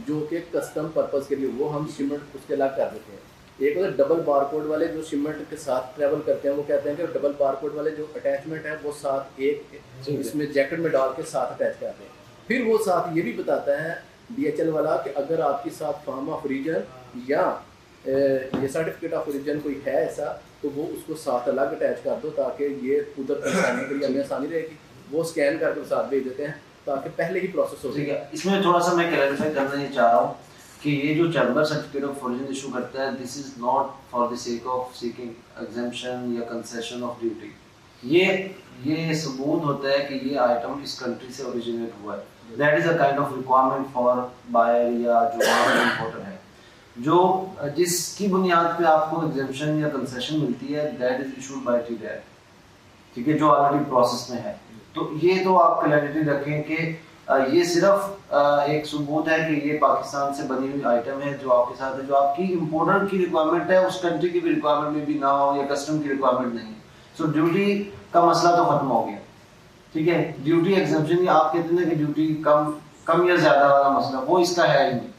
जो कि कस्टम पर्पस के लिए, वो हम शिपमेंट उसके अलग कर देते हैं। एक होता है डबल बारकोड वाले जो शिपमेंट के साथ ट्रैवल करते हैं, वो कहते हैं कि डबल बारकोड वाले जो अटैचमेंट है वो साथ एक इसमें जैकेट में डाल के साथ अटैच करते हैं। फिर वो साथ ये भी बताता है DHL वाला कि अगर आपके साथ फॉर्म ऑफ ओरिजिन या ये सर्टिफिकेट ऑफ ओरिजिन कोई है ऐसा, तो वो उसको साथ अलग अटैच कर दो ताकि ये उधर पहुँचाने के लिए हमें आसानी रहेगी। वो स्कैन करके साथ भेज देते हैं ताकि पहले ही प्रोसेस हो जाए। इसमें थोड़ा सा मैं क्लैरिफाई करना ये चाह रहा हूँ कि ये जो chamber certificate of origin issue करता है, this is not for the sake of seeking exemption या कंसेशन ऑफ ड्यूटी। ये सबूत होता है कि ये आइटम इस कंट्री से ओरिजिनेट हुआ है। That is a kind of requirement for buyer या जो इंपोर्टर है, जो जिसकी बुनियाद पे आपको एग्जेम्पशन या कंसेशन मिलती है, that is issued by TDAC, ठीक है, जो ऑलरेडी प्रोसेस में है। तो ये तो आप क्लैरिटी रखें कि ये सिर्फ एक सबूत है कि ये पाकिस्तान से बनी हुई आइटम है जो आपके साथ है, जो आपकी इंपोर्टर की रिक्वायरमेंट है, उस कंट्री की भी रिक्वायरमेंट में भी ना हो या कस्टम की रिक्वायरमेंट नहीं। सो ड्यूटी का मसला तो खत्म हो गया, ठीक है। ड्यूटी एग्जेम्पशन, आप कहते हैं कि ड्यूटी कम या ज्यादा वाला मसला, वो इसका है ही नहीं।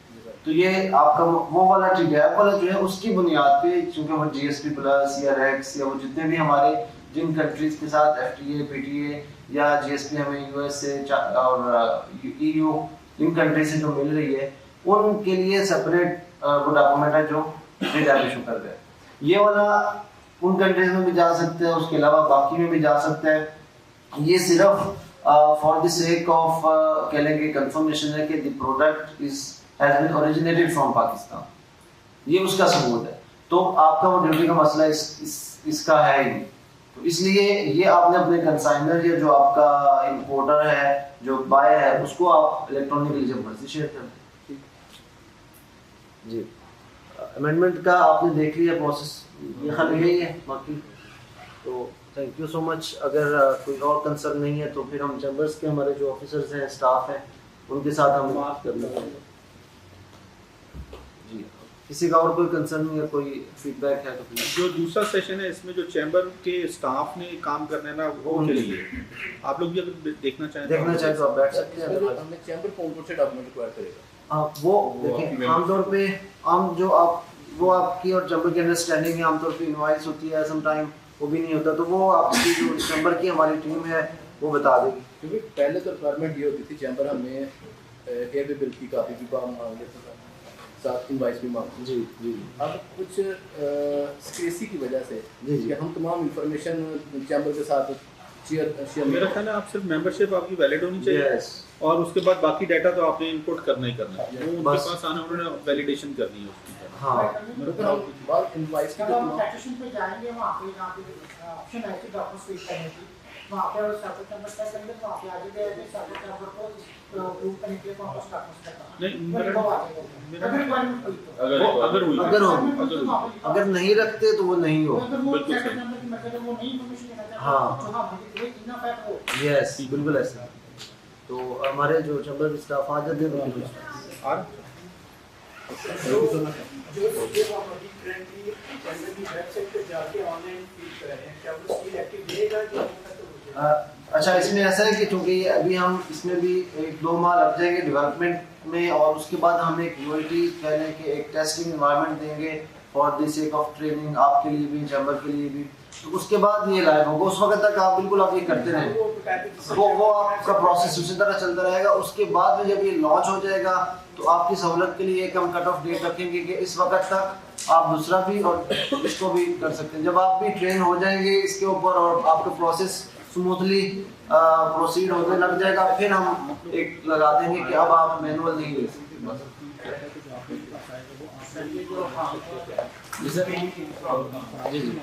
तो ये आपका वो वाला TDAC वाला जो है उसकी बुनियाद पे, चूंकि वो GSP प्लस या रेक्स या वो जितने भी हमारे जिन कंट्रीज के साथ FTA PTA या GSP हमें US से और EU इन कंट्री से जो मिल रही है, उनके लिए सेपरेट वो डॉक्यूमेंट है जो TDAC इशू कर गए। ये वाला उन कंट्रीज में भी जा सकते हैं, उसके अलावा बाकी में भी जा सकता है। ये सिर्फ फॉर द सेक ऑफ कह लेंगे कंफर्मेशन है कि the product has been originated from Pakistan, ये उसका सबूत है। तो आपका वो ड्यूटी का मसला इसका है ही नहीं। तो इसलिए ये आपने अपने कंसाइनर या जो आपका इंपोर्टर है, जो बायर है, उसको आप इलेक्ट्रॉनिकली जब मर्जी शेयर कर दें जी। अमेंडमेंट का आपने देख लिया प्रोसेस, ये खाली यही है। बाकी तो थैंक यू सो मच। अगर कोई और कंसर्न नहीं है तो फिर हम चैम्बर्स के हमारे जो ऑफिसर्स हैं, स्टाफ हैं, उनके साथ हम बात कर लेंगे जी। किसी का और कोई कंसर्न या कोई फीडबैक है तो प्लीज। जो दूसरा सेशन है इसमें जो चैम्बर के स्टाफ ने काम करना है ना, वो उनके लिए आप लोग भी अगर देखना चाहें तो आप बैठ सकते हैं। हमने चैम्बर कौन से डॉक्यूमेंट रिक्वायर करेगा? वो देखें, आमतौर पे हम जो आप वो आपकी और चैम्बर की अंडरस्टैंडिंग है, आमतौर पे इनवॉइस होती है, सम टाइम वो भी नहीं होता, तो वो आपकी जो चैम्बर की हमारी टीम है वो बता देगी। क्योंकि पहले तो रिक्वायरमेंट ये होती थी, चैम्बर हमें एयर बिल की कापी भी मांग लेता था, साथ इनवॉइस भी मांग। जी जी। अब कुछ स्क्रेसी की वजह से जी कि हम तमाम इंफॉर्मेशन चैम्बर के साथ शेयर मेरा ख्याल है आप सिर्फ मेंबरशिप आपकी वैलिड होनी चाहिए और उसके बाद बाकी डाटा तो आपने इनपुट करना ही करना है, वो उनके पास आना, उन्होंने वैलिडेशन करनी है उसकी। हाँ, मतलब हम बात इनवॉइस की हम सेक्शन पे जाएंगे, वहां पे जहां पे ऑप्शन है कि डॉक्यूमेंट्स फिल करने की, वहां पे और सेपरेट नंबर सेट करेंगे, वहां पे आगे गए थे सेपरेट नंबर को ग्रुप करने के लिए वहां पर डॉक्यूमेंट्स करना नहीं। अगर नहीं रखते तो वो नहीं हो। हाँ, यस, बिल्कुल ऐसा। तो हमारे जो चैम्बर स्टाफ आ जाते हैं अच्छा, इसमें ऐसा है कि चूंकि अभी हम इसमें भी 1-2 माह लग जाएंगे डेवलपमेंट में, और उसके बाद हम एक यूएलटी कह लें कि एक टेस्टिंग एनवायरनमेंट देंगे for the sake of training, आपके लिए भी, चैम्बर के लिए भी। तो उसके बाद ये लाइव होगा, उस वक्त तक आप बिल्कुल आप ये करते रहें, वो आपका प्रोसेस उसी तरह चलता रहेगा। उसके बाद में जब ये लॉन्च हो जाएगा तो आपकी सहूलत के लिए एक हम कट ऑफ डेट रखेंगे कि इस वक्त तक आप दूसरा भी और इसको भी कर सकते हैं। जब आप भी ट्रेन हो जाएंगे इसके ऊपर और आपका प्रोसेस स्मूथली प्रोसीड होने लग जाएगा, फिर हम एक लगा देंगे कि अब आप मैनुअल नहीं ले सकते। जी जी।